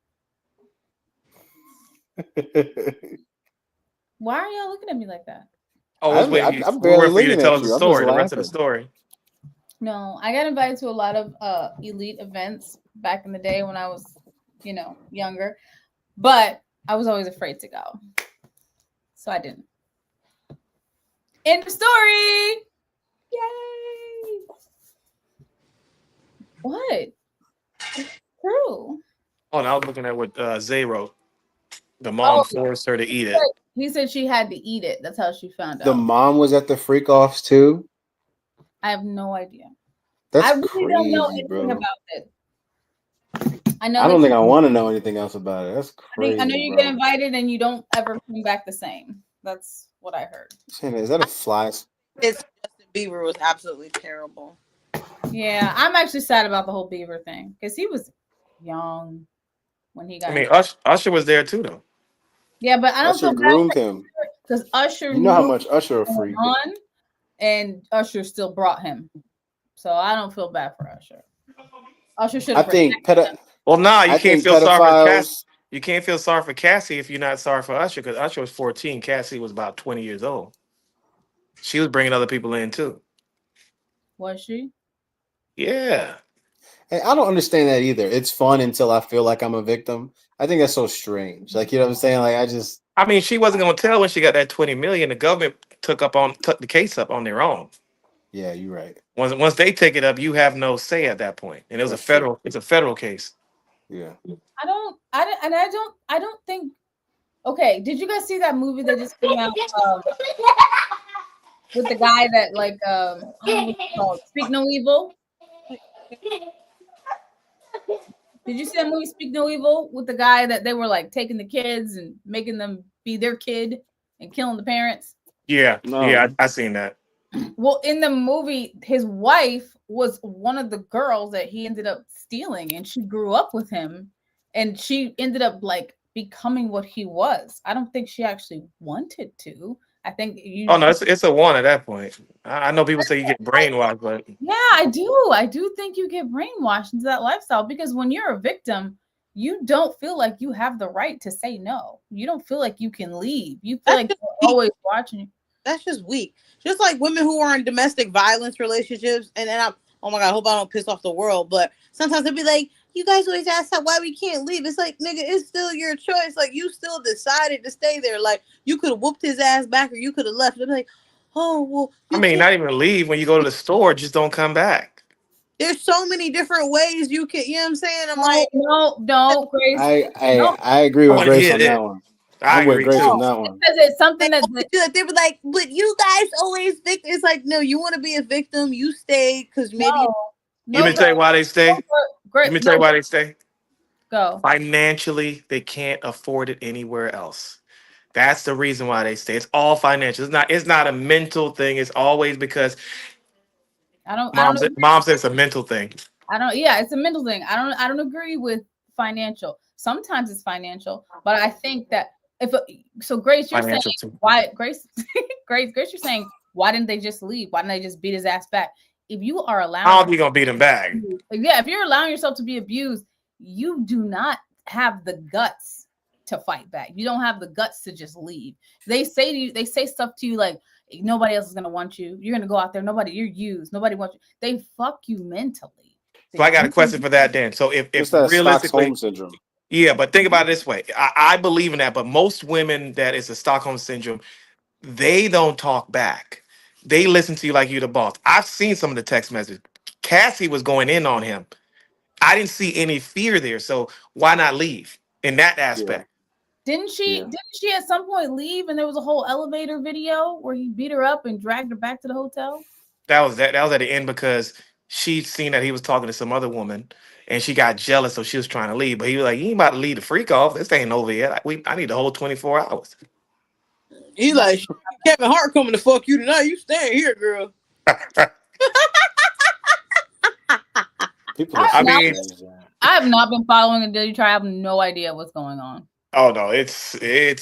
Why are y'all looking at me like that? Oh, I'm barely for you to tell us the story, the rest of the story. No, I got invited to a lot of elite events back in the day when I was, younger. But I was always afraid to go. So I didn't. End of story. Yay. What? It's true. Oh, and I was looking at what Zay wrote. The mom forced her to eat it. He said she had to eat it. That's how she found out. The mom was at the freak offs too. I have no idea. That's I really crazy, don't know anything bro. about it. I don't think I want to know anything else about it. That's crazy. I know you get invited and you don't ever come back the same. That's what I heard. Is that a fly? Justin Bieber was absolutely terrible. Yeah, I'm actually sad about the whole Bieber thing because he was young when he got. I mean, Usher was there too, though. Yeah, but I don't Usher groomed him because Usher. You know how much Usher a freak. And Usher still brought him, so I don't feel bad for Usher. Usher should. I think. Well, nah, you can't feel sorry for Cassie. You can't feel sorry for Cassie if you're not sorry for Usher because Usher was 14. Cassie was about 20 years old. She was bringing other people in too. Was she? Yeah. Hey, I don't understand that either. It's fun until I feel like I'm a victim. I think that's so strange. Like, you know what I'm saying? Like, I mean, she wasn't going to tell when she got that 20 million. The government took the case up on their own. Yeah, you're right. Once they take it up, you have no say at that point. And it's a federal case. Yeah. I don't think. Okay, did you guys see that movie that just came out with the guy that what's it called? Speak No Evil? Did you see that movie Speak No Evil with the guy that they were like taking the kids and making them be their kid and killing the parents? Yeah, yeah, I seen that. Well, in the movie, his wife was one of the girls that he ended up stealing, and she grew up with him, and she ended up becoming what he was. I don't think she actually wanted to. I think Oh no, it's a one at that point. I know people say you get brainwashed, but yeah, I do think you get brainwashed into that lifestyle because when you're a victim, you don't feel like you have the right to say no. You don't feel like you can leave. You feel like they're always watching you. That's just weak. Just like women who are in domestic violence relationships, and I'm, oh my God, I hope I don't piss off the world, but sometimes they'll be like, you guys always ask why we can't leave. It's like, nigga, it's still your choice. Like, you still decided to stay there. Like, you could have whooped his ass back or you could have left. They'll be like, oh, well. I mean, not even leave. When you go to the store, just don't come back. There's so many different ways you can, you know what I'm saying? I'm like, no, Grace. I agree with Grace on that one. I'm with Grace on that one. Because it's something that they were like, but you guys always think it's like, no, you want to be a victim, you stay because maybe. Let me tell you why they stay. Let me tell you why they stay. Go. Financially, they can't afford it anywhere else. That's the reason why they stay. It's all financial. It's not a mental thing. It's always because mom says it's a mental thing. Yeah, it's a mental thing. I don't agree with financial. Sometimes it's financial, but I think that Grace, you're saying Financial too. why Grace, Grace, you're saying why didn't they just leave? Why didn't they just beat his ass back? If you are How allowing, are you gonna beat him back? yeah, if you're allowing yourself to be abused, you do not have the guts to fight back. You don't have the guts to just leave. They say stuff to you like nobody else is gonna want you. You're gonna go out there. You're used. Nobody wants you. They fuck you mentally. So I got a question for that then. So if It's that realistically, Stockholm syndrome. yeah, but think about it this way. I believe in that, but most women that is the Stockholm syndrome, they don't talk back. They listen to you like you're the boss. I've seen some of the text messages. Cassie was going in on him. I didn't see any fear there. So why not leave in that aspect? Didn't she at some point leave and there was a whole elevator video where he beat her up and dragged her back to the hotel? That was at the end because she'd seen that he was talking to some other woman and she got jealous, so she was trying to leave. But he was like, "You ain't about to leave the freak off. This ain't over yet. I need the whole 24 hours." He like, Kevin Hart coming to fuck you tonight. You staying here, girl. People I I have not been following the Daily Trial. I have no idea what's going on. Oh no, it's a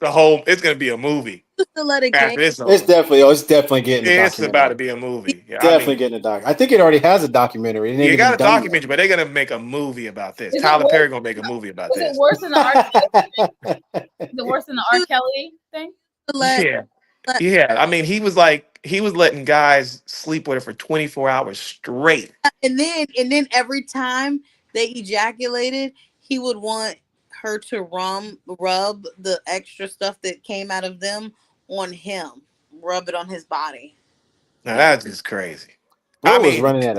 whole. It's gonna be a movie. Just to let it After game. this, it's definitely getting a it's documentary. about to be a movie. Yeah, Definitely getting a doc. I think it already has a documentary. You got a documentary, but they're gonna make a movie about this. Tyler Perry gonna make a movie about this. Is it worse than the R. Kelly? Is it worse than the R. Kelly thing? Yeah. I mean, he was letting guys sleep with her for 24 hours straight. And then every time they ejaculated, he would want her to rub the extra stuff that came out of them on him, rub it on his body. Now that's just crazy. He was running out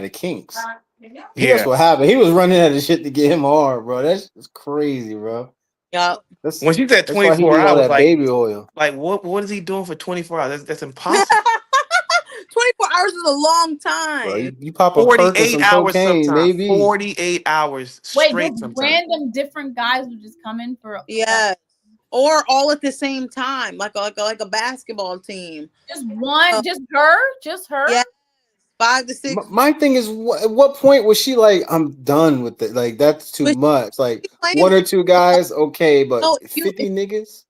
of kinks. Yeah. That's what happened. He was running out of shit to get him hard, bro. That's crazy, bro. Yeah. When she said 24 hours, like baby oil. Like what is he doing for 24 hours? That's impossible. 24 hours is a long time. Bro, you pop a 48 hours cocaine, sometimes. maybe 48 hours straight. Wait, sometimes. random different guys would just come in for or all at the same time, like a basketball team. Just one, just her. Yeah, 5 to 6. My thing is, at what point was she like, I'm done with it? Like that's too much. Like one or two guys, okay, but 50 niggas.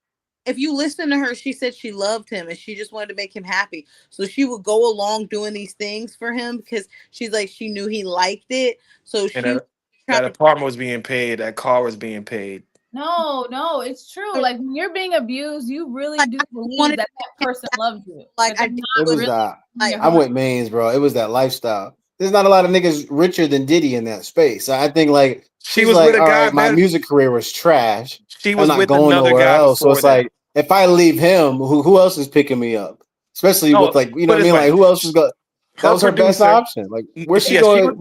If you listen to her, she said she loved him and she just wanted to make him happy. So she would go along doing these things for him because she's like, she knew he liked it. So that apartment was being paid, that car was being paid. No, it's true. Like when you're being abused, you really do believe that person loves you. Like I'm with Maines, bro. It was that lifestyle. There's not a lot of niggas richer than Diddy in that space. So I think like she was with a guy. Right, my music career was trash. She was with another guy else. So it's like if I leave him, who else is picking me up? Especially with like what I mean. Like who else is going? That was her best option. Like where's she going?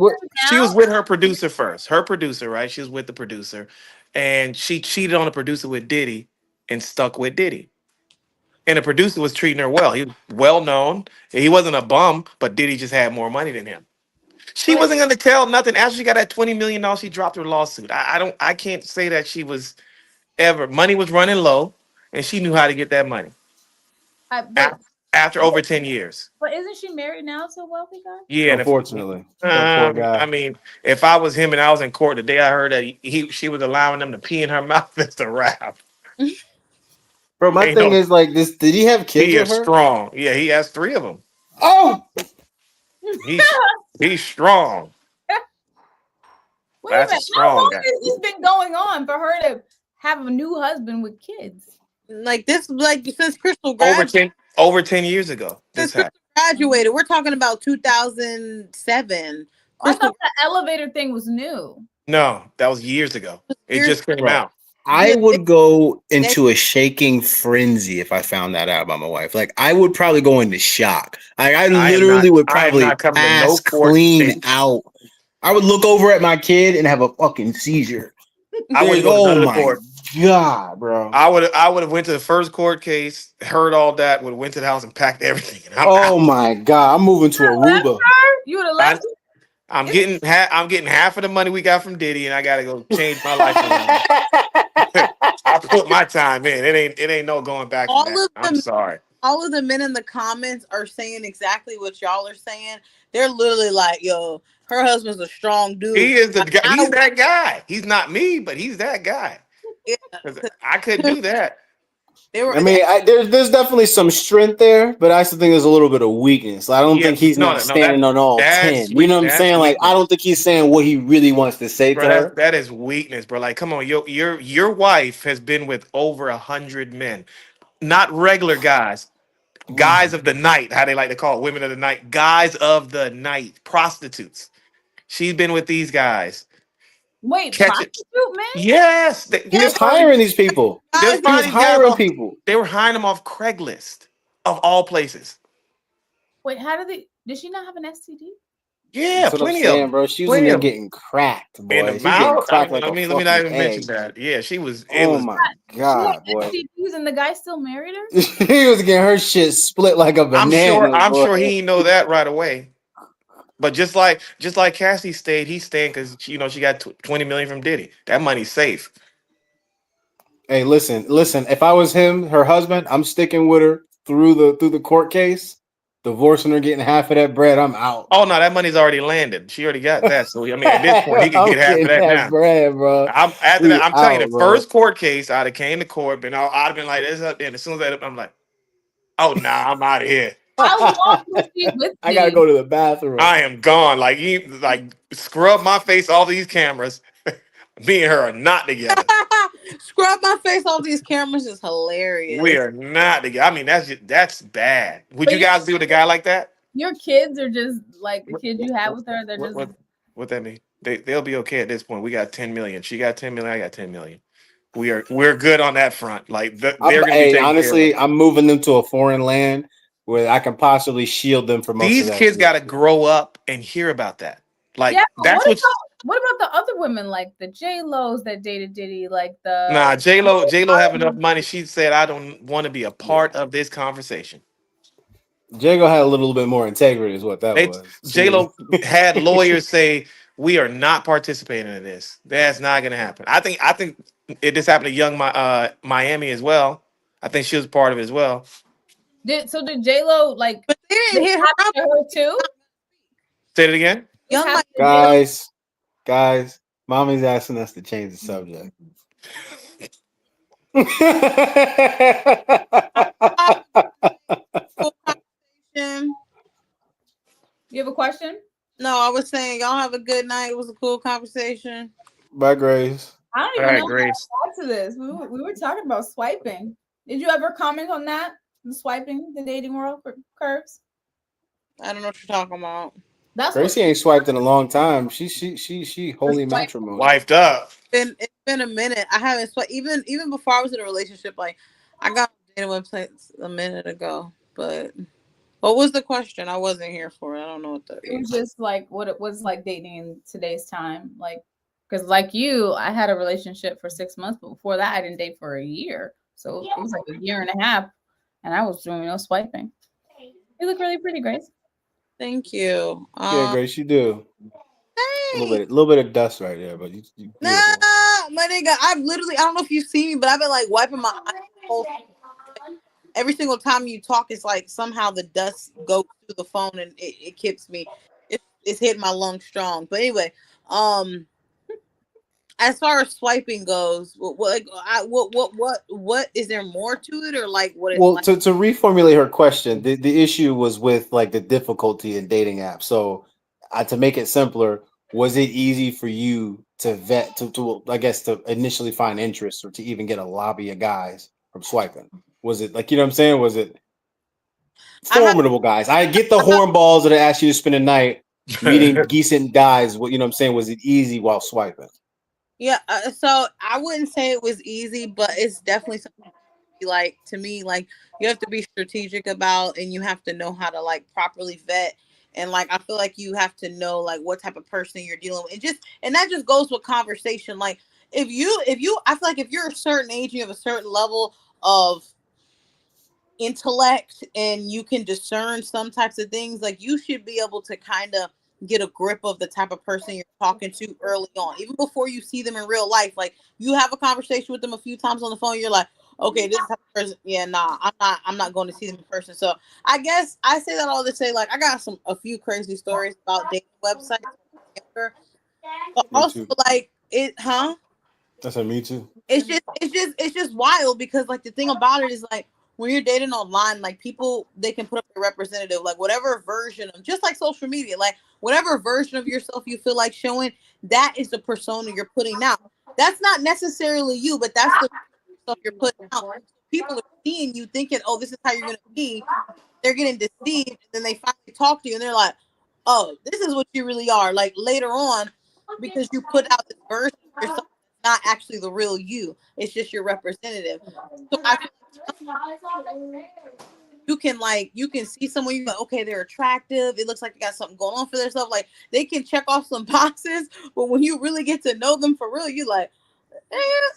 She was with her producer first. Her producer, right? She was with the producer, and she cheated on the producer with Diddy and stuck with Diddy. And the producer was treating her well. He was well known. He wasn't a bum, but Diddy just had more money than him. She wasn't going to tell nothing. After she got that $20 million, she dropped her lawsuit. I can't say that she was ever. Money was running low, and she knew how to get that money. After over 10 years. But isn't she married now to a wealthy guy? Yeah, unfortunately. I mean, if I was him and I was in court the day I heard that she was allowing them to pee in her mouth, that's a wrap. Bro, my thing is like this. Did he have kids? He is strong. Yeah, he has 3 of them. Oh, he's strong. Wait a minute. How long has this been going on for her to have a new husband with kids? Like this, like since Crystal graduated. Over 10 years ago. Since Crystal graduated, we're talking about 2007. I thought the elevator thing was new. No, that was years ago. It just came out. I would go into a shaking frenzy if I found that out about my wife. Like I would probably go into shock. I literally would probably pass clean out. I would look over at my kid and have a fucking seizure. I would go to the court. God, bro. I would have went to the first court case, heard all that, would have went to the house and packed everything. My God, I'm moving to Aruba. You would have left. I'm getting half of the money we got from Diddy, and I gotta go change my life around. I put my time in. It ain't no going back. I'm sorry. All of the men in the comments are saying exactly what y'all are saying. They're literally like, "Yo, Her husband's a strong dude. He is the guy. He's that guy. He's not me, but he's that guy. Yeah, 'Cause I couldn't do that. they were. I mean, there's definitely some strength there, but I also think there's a little bit of weakness. I don't Yeah, think he's not standing on all 10. You know what I'm that's saying? Like, I don't think he's saying what he really wants to say to bro, her. that is weakness, bro. Like, come on, your wife has been with over 100 men, not regular guys of the night, how they like to call it, women of the night, guys of the night, prostitutes. She's been with these guys. Wait, Catch it. prostitute man? Yes, He was hiring these people. they're He was finding guys hiring off, people. they were hiring them off Craigslist, of all places. Wait, how did she not have an STD? Yeah, That's what I'm plenty of saying, them. bro. She was in Plenty there of them. getting cracked, In boy. the She's getting mouth. cracked like Let a me fucking not even mention egg. that. Yeah, it Oh was my She had god, boy. STDs and the guy still married her? He was getting her shit split like a banana, I'm boy. sure he didn't know that right away. But just like Cassie stayed, he's staying because she got 20 million from Diddy. That money's safe. Hey, listen. If I was him, her husband, I'm sticking with her through the court case, divorcing her, getting half of that bread. I'm out. Oh no, that money's already landed. She already got that. So I mean, at this point, he can I'm get half of getting that that now. bread, bro. After We that, I'm telling you, out, the bro. first court case, I'd have came to court, I'd have been like this up there. And as soon as I'm like, oh nah, I'm out of here. How long was she with I gotta me? go to the bathroom. I am gone. Like scrub my face, all these cameras. Me and her are not together. Scrub my face off these cameras is hilarious. We are not together. I mean, that's bad. Would But you guys be with a guy like that? Your kids are just like the kids you have with her. They're just What that mean? They'll be okay at this point. We got 10 million. She got 10 million. I got 10 million. We're good on that front. Like they're gonna be taken honestly, care of. I'm moving them to a foreign land where I can possibly shield them from most These of that kids shit. got to grow up and hear about that. Like yeah. that's What about the other women like the J-Los that dated Diddy? Like the Nah, J-Lo have enough money. She said, I don't want to be a part of this conversation. Jago had a little bit more integrity, is what that was. J-Lo had lawyers say we are not participating in this. That's not going to happen. I think this happened to young Miami as well. I think she was part of it as well. Did J-Lo like? But they didn't hit her up. To her too. Say it again. Guys, mommy's asking us to change the subject. You have a question? No, I was saying y'all have a good night. It was a cool conversation. Bye, Grace. I don't even know how to add to this. We were talking about swiping. Did you ever comment on that? The swiping, the dating world curves? I don't know what you're talking about. That's Gracie ain't swiped in a long time. She holy matrimony. Wifed up. It's been a minute. I haven't swiped even before I was in a relationship. Like I got dating websites a minute ago. But what was the question? I wasn't here for it. I don't know what that is. It was just like what it was like dating in today's time. Like, because like you, I had a relationship for 6 months, but before that, I didn't date for a year. So it was like a year and a half, and I was doing no swiping. You look really pretty, Grace. Thank you. Yeah, Grace, you do. Hey. A little bit of dust right there, but you nah, my nigga. I don't know if you see me, but I've been like wiping my eyes. Every single time you talk, it's like somehow the dust goes through the phone and it keeps me. It's hitting my lungs strong. But anyway, as far as swiping goes, what is there more to it, or like what? Is to reformulate her question, the issue was with like the difficulty in dating apps. So, to make it simpler, was it easy for you to vet to I guess to initially find interest or to even get a lobby of guys from swiping? Was it like, you know what I'm saying? Was it formidable guys? I get the hornballs that ask you to spend a night meeting decent guys. What, you know what I'm saying? Was it easy while swiping? Yeah, so I wouldn't say it was easy, but it's definitely something like, to me, like you have to be strategic about, and you have to know how to like properly vet. And like I feel like you have to know like what type of person you're dealing with, and that just goes with conversation. Like if you I feel like if you're a certain age, you have a certain level of intellect and you can discern some types of things, like you should be able to kind of get a grip of the type of person you're talking to early on, even before you see them in real life. Like you have a conversation with them a few times on the phone, you're like, okay, this type of person, yeah, nah, I'm not going to see them in person. So I guess I say that all to say, like, I got a few crazy stories about dating websites. whatever. But Me also too. like it, huh? I said me too. It's just wild because like the thing about it is like when you're dating online, like people they can put up their representative, like whatever version of just like social media, like whatever version of yourself you feel like showing, that is the persona you're putting out. That's not necessarily you, but that's the stuff you're putting out. People are seeing you thinking, oh, this is how you're gonna be. They're getting deceived, and then they finally talk to you and they're like, oh, this is what you really are. Like later on, because you put out this version of yourself, not actually the real you. It's just your representative. So I feel you can see someone you like, okay, they're attractive. It looks like they got something going on for themselves. Like they can check off some boxes, but when you really get to know them for real, you like,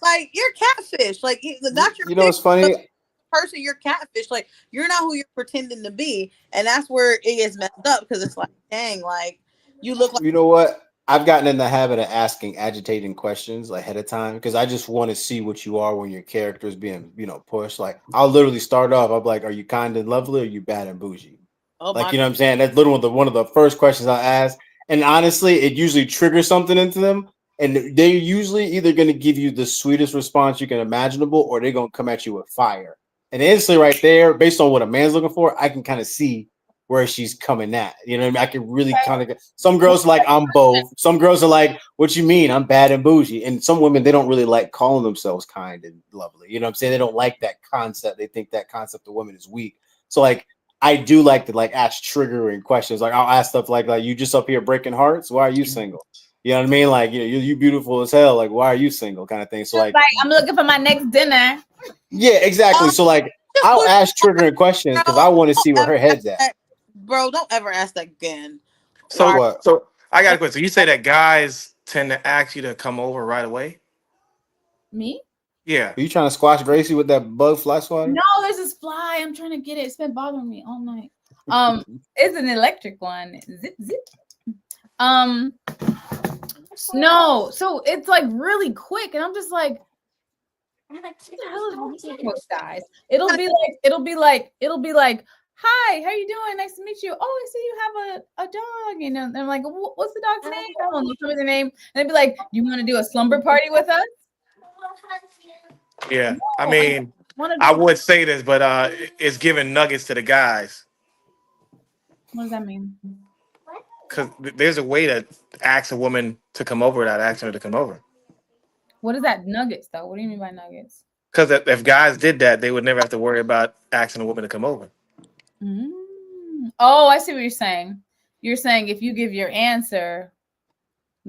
like you're catfish. Like not your You know what's funny? person, you're catfish. Like you're not who you're pretending to be, and that's where it gets messed up because it's like, dang, like you look like. You know what? I've gotten in the habit of asking agitating questions ahead of time because I just want to see what you are when your character is being, pushed. Like I'll literally start off. I'm like, "Are you kind and lovely, or are you bad and bougie?" Oh Like my you know what I'm saying? That's literally one of the first questions I ask. And honestly, it usually triggers something into them. And they're usually either going to give you the sweetest response you can imaginable, or they're going to come at you with fire. And instantly, right there, based on what a man's looking for, I can kind of see where she's coming at. You know what I mean? I can really kind of. Some girls are like, I'm both. Some girls are like, what you mean? I'm bad and bougie. And some women, they don't really like calling themselves kind and lovely. You know what I'm saying? They don't like that concept. They think that concept of women is weak. So like, I do like to like ask triggering questions. Like I'll ask stuff like you just up here breaking hearts. Why are you single? You know what I mean? Like you beautiful as hell. Like why are you single? Kind of thing. So like I'm looking for my next dinner. yeah, exactly. So like I'll ask triggering questions because I want to see where her head's at. Bro, don't ever ask that again. Like So, what? so I got a question. You say that guys tend to ask you to come over right away? Me? Yeah. Are you trying to squash Gracie with that bug fly swatter? No, there's this fly. I'm trying to get it. It's been bothering me all night. It's an electric one. Zip zip. No, so it's like really quick, and I'm just like, what the hell is most guys? It'll be like, hi, how you doing? Nice to meet you. Oh, I see you have a dog. You know, and I'm like, what's the dog's name? I don't know, tell me the name. And they'd be like, you want to do a slumber party with us? Yeah. I No, mean, wanna I do. would say this, but it's giving nuggets to the guys What does that mean? because there's a way to ask a woman to come over without asking her to come over. What is that? Nuggets, though. What do you mean by nuggets? Because if guys did that, they would never have to worry about asking a woman to come over. Oh, I see what you're saying. You're saying if you give your answer,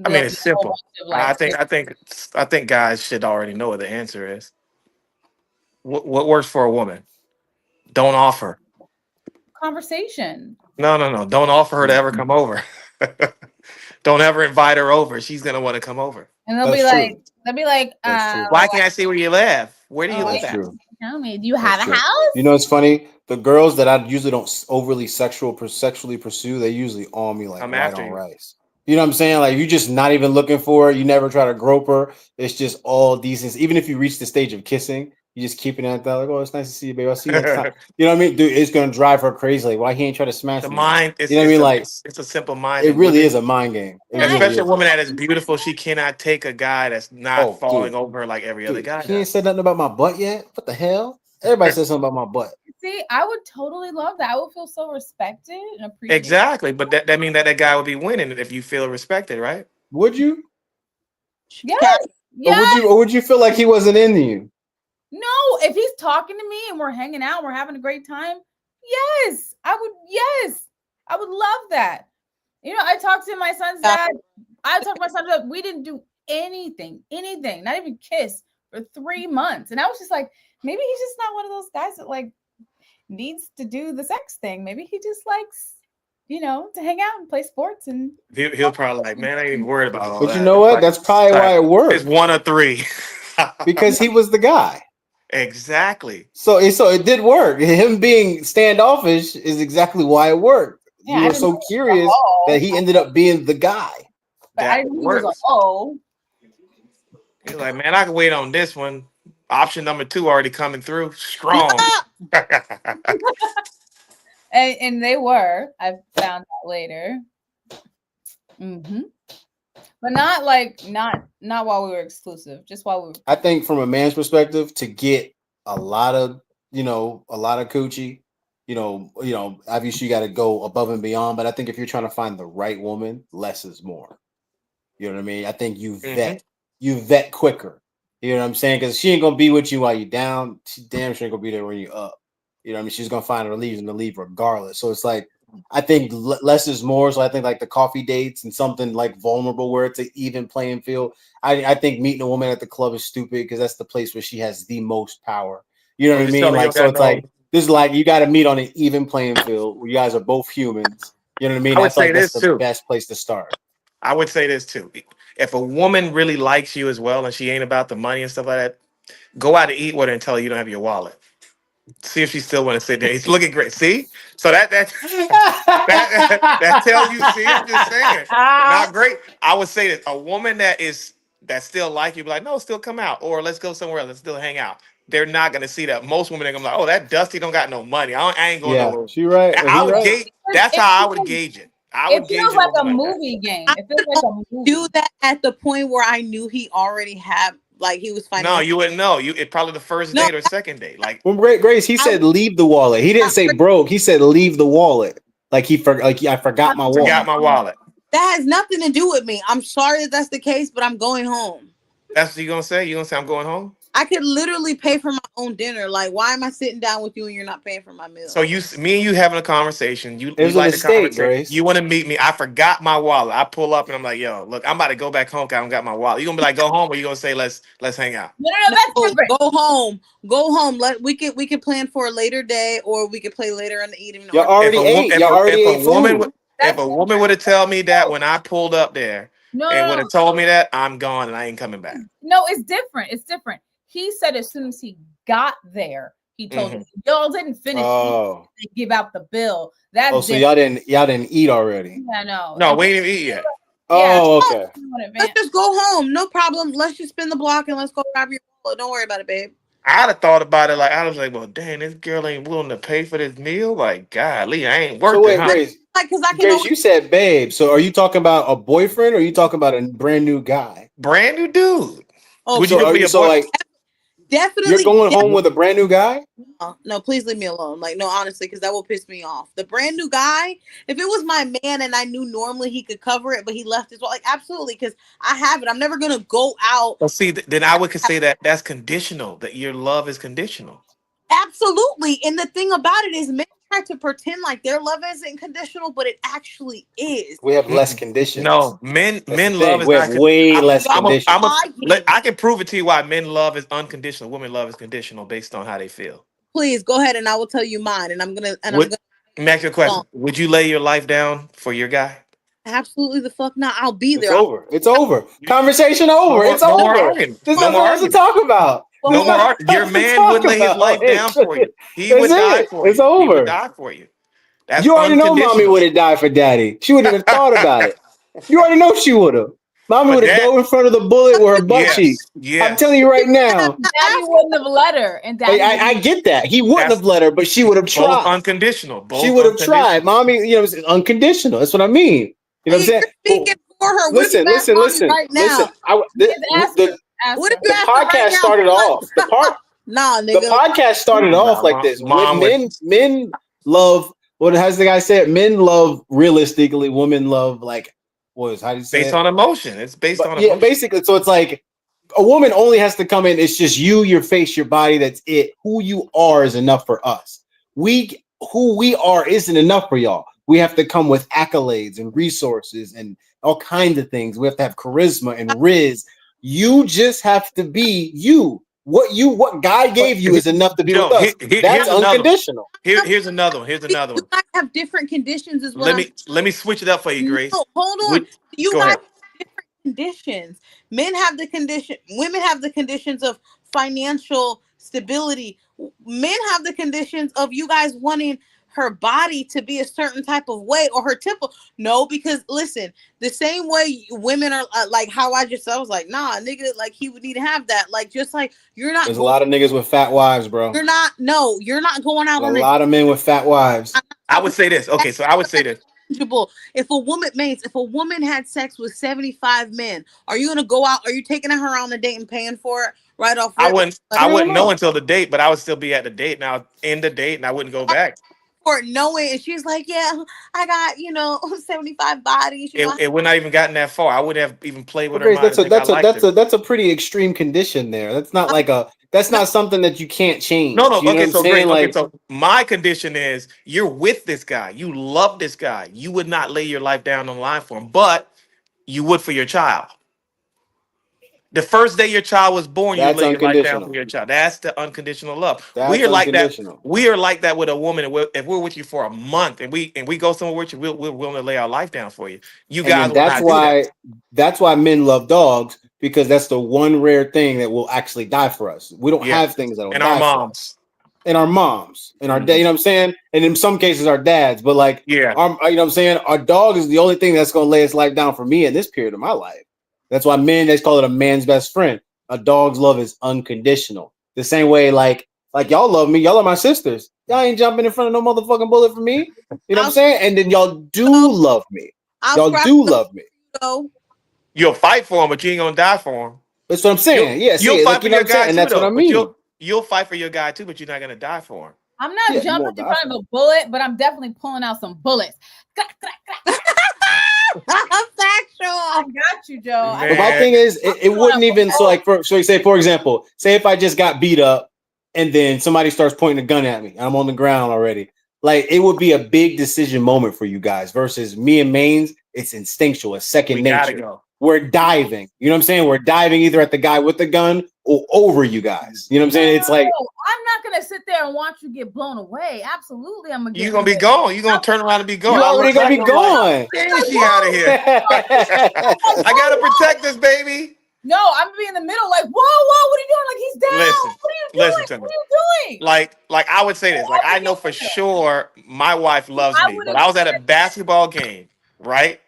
I mean, it's simple. like I think guys should already know what the answer is. What works for a woman? Don't offer. conversation. No. Don't offer her to ever come over. Don't ever invite her over. She's gonna want to come over. And That's true. they'll be like, That's true. Why can't I see where you live? Where do you live That's at? true. tell me, do you have That's a true. house? You know, it's funny. The girls that I usually don't overly sexually pursue, they usually on me like Come white after on you. rice. You know what I'm saying? Like you just not even looking for her. You never try to grope her. It's just all decency. Even if you reach the stage of kissing, you just keep it at that. Like, oh, it's nice to see you, baby. I'll see you next time. You know what I mean? Dude, it's gonna drive her crazy. Like, why he ain't try to smash The me? mind, it's You know what I it's mean? a Like, it's a simple mind. it And really women, is a mind game. It really especially a is. woman that is beautiful, she cannot take a guy that's not Oh, falling dude, over her like every other guy he ain't does. said nothing about my butt yet. What the hell? Everybody says something about my butt. See, I would totally love that. I would feel so respected and appreciated. Exactly, but that means that guy would be winning if you feel respected, right? Would you? Yes. Or would you feel like he wasn't into you? No, if he's talking to me and we're hanging out, we're having a great time. Yes, I would. Yes, I would love that. You know, I talked to my son's dad. I talked to my son's dad. We didn't do anything, not even kiss for 3 months. And I was just like, maybe he's just not one of those guys that like needs to do the sex thing. Maybe he just likes, to hang out and play sports. And He'll probably like, man, I ain't even worried about all But that. you know what? That's probably why it worked. It's 1 or 3. Because he was the guy. Exactly. So it did work. Him being standoffish is exactly why it worked. Yeah, you were so curious that he ended up being the guy. But I didn't think he was He's like, man, I can wait on this one. Option number 2 already coming through strong. and they were. I found out later. but not like not while we were exclusive, just while we were. I think from a man's perspective, to get a lot of coochie, obviously you got to go above and beyond. But I think if you're trying to find the right woman, less is more. You know what I mean? I think you vet quicker. You know what I'm saying? Because she ain't gonna be with you while you're down. She damn sure ain't gonna be there when you're up. You know what I mean? She's gonna find a reason to leave regardless. So it's like, I think less is more. So I think like the coffee dates and something like vulnerable where it's an even playing field. I think meeting a woman at the club is stupid because that's the place where she has the most power. You know what I mean? Like, so it's like, this is like, you got to meet on an even playing field where you guys are both humans. You know what I mean? That's the best place to start. I would say this too. If a woman really likes you as well and she ain't about the money and stuff like that, go out to eat with her and tell her you don't have your wallet. See if she still want to sit there. He's looking great. See? So that tells you, see, I'm just saying. Not great. I would say that a woman that still like you, be like, no, still come out. Or let's go somewhere else. Let's still hang out. They're not gonna see that. Most women are gonna be like, oh, that Dusty don't got no money. I ain't going nowhere. She right. I would gauge. That's how I would gauge it. It feels like a movie game. It feels like a movie. Do that at the point where I knew he already had, like, he was finding. No, you wouldn't know. It probably the first date or second date. Like, well, Grace, he said leave the wallet. He didn't say broke. He said leave the wallet. Like I forgot my wallet. Forgot my wallet. That has nothing to do with me. I'm sorry that that's the case, but I'm going home. That's what you're gonna say? You're gonna say I'm going home? I could literally pay for my own dinner. Like, why am I sitting down with you and you're not paying for my meal? So me and you having a conversation. You like the conversation. Grace. You want to meet me? I forgot my wallet. I pull up and I'm like, yo, look, I'm about to go back home because I don't got my wallet. You gonna be like, go home, or you gonna say let's hang out? No, that's different. Go home. Go home. We could plan for a later day, or we could play later in the evening. You already ate. If a woman would have tell me that when I pulled up there and would have told me that, I'm gone and I ain't coming back. No, it's different. It's different. He said as soon as he got there, he told us, y'all didn't finish and give out the bill. That's so y'all didn't eat already. Yeah, no. No, we ain't even eat yet. Okay. Let's just go home. No problem. Let's just spin the block and let's go grab your wallet. Don't worry about it, babe. I'd have thought about it. Like, I was like, well, dang, this girl ain't willing to pay for this meal. Like, golly, I ain't working. So wait, Grace, Grace, you said babe. So are you talking about a boyfriend or are you talking about a brand new guy? Brand new dude. Oh, would you be a boyfriend? Definitely. You're going home with a brand new guy? No, please leave me alone. Like, no, honestly, because that will piss me off. The brand new guy, if it was my man and I knew normally he could cover it, but he left his wallet, like, absolutely, because I have it. I'm never going to go out. Well, see, then I would say that that's conditional, that your love is conditional. Absolutely. And the thing about it is men try to pretend like their love isn't conditional, but it actually is. We have less conditions. No, men love is not way less conditions. I can prove it to you why men love is unconditional. Women love is conditional based on how they feel. Please go ahead and I will tell you mine. And I'm gonna let me ask you a question. Would you lay your life down for your guy? Absolutely the fuck not. I'll be there. It's over. Conversation over. It's over. There's nothing else to talk about. No more arguing. Your man would lay his life down for you. He would die for you. It's over. He would die for you. That's you already know mommy would have died for daddy. She wouldn't have thought about it. You already know she would have. Mommy would have dove in front of the bullet with her butt cheeks. Yes. I'm telling you right now. Daddy wouldn't have let her. And Daddy I get that. He wouldn't have let her, but she would have tried. Both unconditional. She would have tried. Mommy, it's unconditional. That's what I mean. You know what I'm saying? Speaking for her. Listen. Right now. The podcast started off. The podcast started off like this. Men love. What has the guy said? Men love realistically. Women love how do you say? Based on emotion. It's based on emotion. Yeah, basically. So it's like a woman only has to come in. It's just you, your face, your body. That's it. Who you are is enough for us. Who we are isn't enough for y'all. We have to come with accolades and resources and all kinds of things. We have to have charisma and riz. You just have to be you. What God gave you is enough to be with us. That's unconditional. Here's another one. Here's another one. You guys have different conditions as well. Let me switch it up for you, Grace. No, hold on. You guys have different conditions. Men have the condition. Women have the conditions of financial stability. Men have the conditions of you guys wanting her body to be a certain type of way or her temple. No, because listen, the same way women are like how I was like, nah, nigga, like he would need to have that. Like, just like you're not. There's a lot of niggas with fat wives, bro. You're not going out on a lot of men with fat wives. I would say this. Okay, so I would say this. If a woman had sex with 75 men, are you gonna go out? Are you taking her on a date and paying for it right off I rip? wouldn't. I wouldn't know until the date, but I would still be at the date. Now end the date, and I wouldn't go back. For knowing, and she's like, yeah, I got 75 bodies. It would not even gotten that far. I wouldn't have even played with her Grace, mind. that's a pretty extreme condition there. That's not like that's not something that you can't change. No. You know Okay, what I'm so saying? great. Okay, Like, so my condition is you're with this guy. You love this guy. You would not lay your life down on the line for him, but you would for your child. The first day your child was born, you that's lay your life down for unconditional. your child. That's the unconditional love. We That's are like that. unconditional. We are like that with a woman. If we're with you for a month and we go somewhere with you, we're willing to lay our life down for you. You And guys then will not do that. that's why men love dogs, because that's the one rare thing that will actually die for us. We don't have things that will And die our for us. moms. And our moms and our dad, you know what I'm saying? And in some cases our dads, but like Yeah. you know what I'm saying? Our dog is the only thing that's gonna lay its life down for me in this period of my life. That's why they call it a man's best friend. A dog's love is unconditional. The same way, like y'all love me, y'all are my sisters. Y'all ain't jumping in front of no motherfucking bullet for me. You know what I'm saying? And then y'all do love me. Y'all do love me. You'll fight for him, but you ain't gonna die for him. That's what I'm saying. You'll fight for your guy and too, that's what I mean. You'll fight for your guy too, but you're not gonna die for him. I'm not jumping in front of a bullet, but I'm definitely pulling out some bullets. I got you, Joe. But my thing is, it wouldn't even. So, like, for example, say if I just got beat up, and then somebody starts pointing a gun at me, and I'm on the ground already. Like, it would be a big decision moment for you guys. Versus me and Maines, it's instinctual, it's second nature. Go. We're diving. You know what I'm saying? We're diving either at the guy with the gun or over you guys. You know what I'm saying? It's like, I'm not gonna sit there and watch you get blown away. Absolutely, I'm gonna. You're gonna be gone. You're gonna turn around and be gone. You already gonna be gone. Get she out of here. I gotta protect this baby. No, I'm gonna be in the middle, like, whoa, what are you doing? Like, he's down. What are you doing? To me. What are you doing? Like I would say this. Like, I know for sure my wife loves me, but I was at a basketball game, right?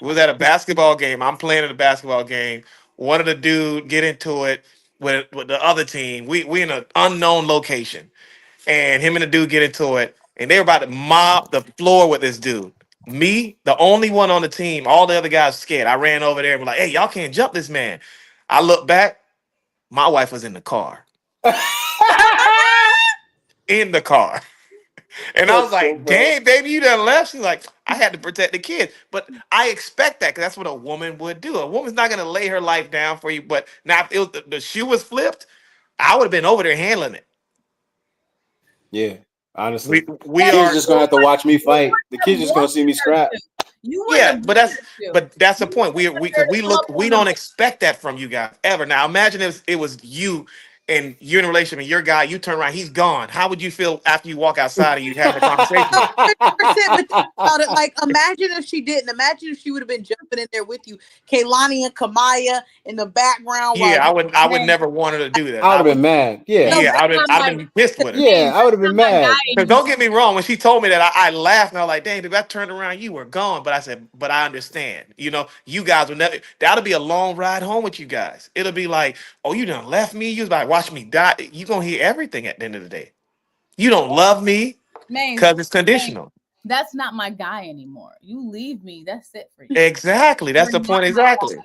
We was at a basketball game. I'm playing at a basketball game. One of the dude get into it with the other team. We in an unknown location, and him and the dude get into it, and they were about to mop the floor with this dude. Me, the only one on the team. All the other guys scared. I ran over there and was like, "Hey, y'all can't jump this man." I look back. My wife was in the car. In the car. And I was like, "Dang, baby, you done left." She's like, "I had to protect the kids." But I expect that because that's what a woman would do. A woman's not going to lay her life down for you. But now, if the shoe was flipped, I would have been over there handling it. Yeah, honestly, we are just gonna have to watch me fight. The kids just gonna see me scrap. But that's the point. We don't expect that from you guys ever. Now, imagine if it was you and you're in a relationship and your guy, you turn around, he's gone. How would you feel after you walk outside and you have a conversation? Like, imagine if she didn't. Imagine if she would have been jumping in there with you, Kaylani and Kamaya in the background. Yeah, I would never want her to do that. I would have been mad. Yeah, I'd have been pissed with her. Yeah, I would have been mad. Because don't get me wrong, when she told me that, I laughed and I was like, "Dang, if I turned around, you were gone." But I said, "But I understand. You know, you guys would never. That'll be a long ride home with you guys. It'll be like, oh, you done left me. You was about to watch me die. You gonna hear everything at the end of the day. You don't love me because it's conditional." That's not my guy anymore. You leave me. That's it for you. Exactly. That's the point. Exactly.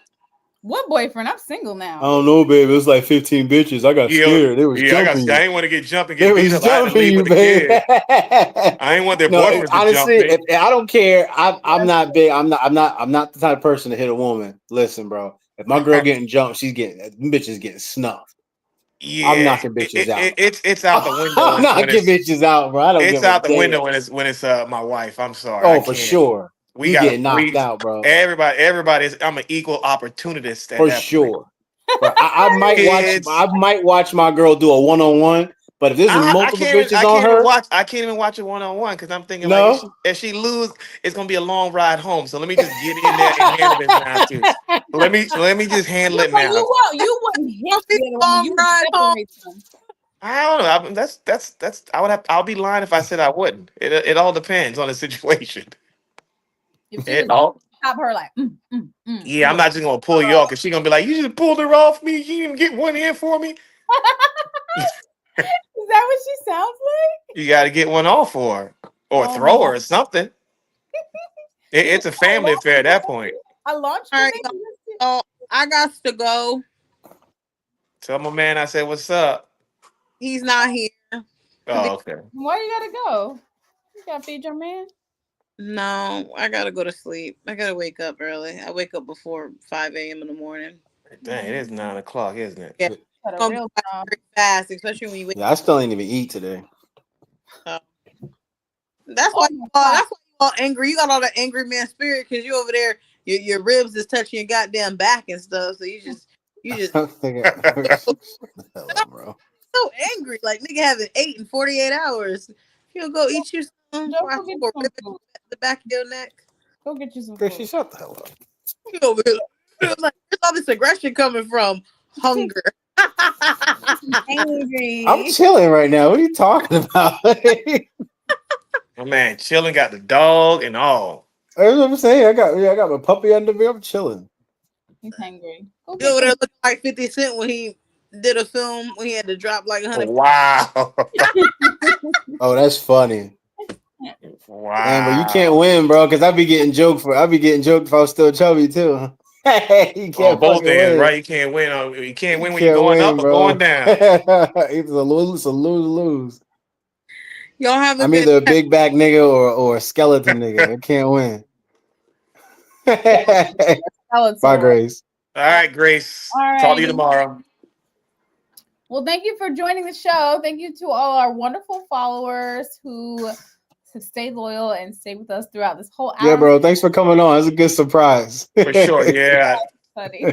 What boyfriend? I'm single now. I don't know, baby. It was like 15 bitches. I got scared. They was jumping. I didn't want to get jumped and get beat up. Jumping you, baby. I ain't want their boyfriends to jump me. I don't care. I'm not big. I'm not the type of person to hit a woman. Listen, bro. If my girl getting jumped, she's getting bitches getting snuffed. Yeah, I'm knocking bitches out. It's out the window. I'm knocking bitches out, bro. I don't. It's out the window when it's my wife. I'm sorry. Oh, for sure. We get knocked out, bro. Everybody is. I'm an equal opportunist. For sure. I might watch my girl do a 1-on-1, but if there's multiple bitches on her, I can't even watch a 1-on-1 because I'm thinking like if she lose, it's gonna be a long ride home. So let me just get in there and handle it now too. Let me just handle it now. You wouldn't hit the long ride home. I don't know. That's. I'll be lying if I said I wouldn't. It all depends on the situation. Stop her like. Yeah, I'm not just gonna pull you off because she's gonna be like, "You just pulled her off me. You didn't even get one in for me." Is that what she sounds like? You got to get one off for her or throw her or something. It's a family affair at that point. I launched All right, it. Oh, I got to go. Tell my man I said, what's up? He's not here. Oh, okay. Why you gotta go? You gotta feed your man. No, I gotta go to sleep. I gotta wake up early. I wake up before 5 a.m. in the morning. Dang, it is 9 o'clock, isn't it? Yeah, Got it's a gonna real be job. very fast, especially when you wake. Yeah, I still ain't even eat today. up. That's why. That's why you all angry. You got all the angry man spirit because you over there. Your ribs is touching your goddamn back and stuff. So you just Shut the hell up, bro. so angry. Like nigga having 8 and 48 hours. You'll go eat you some. Joe, Or I go get pour some rib food. at the back of your neck. Go get you some Gracie, food. shut the hell up. You over here. Like, where's all this aggression coming from? Hunger. Angry. I'm chilling right now. What are you talking about? My man chilling, got the dog and all. That's what I'm saying. I got my puppy under me. I'm chilling. He's hungry. Go You get over there some. looking like 50 Cent when he did a film when he had to drop like 100. Wow. Oh, that's funny. Wow. Damn, but you can't win, bro, because I'd be getting joked if I was still chubby too. You can't On both fucking ends, win. right? You can't win. You can't win You when you're can't going win, up or bro. going down. It's a lose. Y'all have a I'm good either a big back nigga or a skeleton nigga. I can't win. Bye, Grace. All right, Grace. All Talk to you right. tomorrow. Well, thank you for joining the show. Thank you to all our wonderful followers who have stayed loyal and stayed with us throughout this whole hour. Yeah, bro. Thanks for coming on. It's a good surprise. For sure. Yeah. Buddy.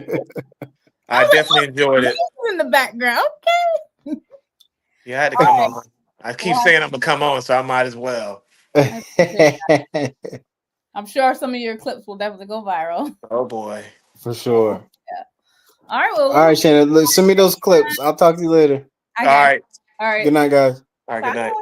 I definitely enjoyed it. In the background. Okay. Yeah, I had to come on. I keep saying I'm going to come on, so I might as well. I'm sure some of your clips will definitely go viral. Oh, boy. For sure. Yeah. All right. Well, All right, Shannon. Send me those clips. I'll talk to you later. All right. All right. Good night, guys. All right. Good night.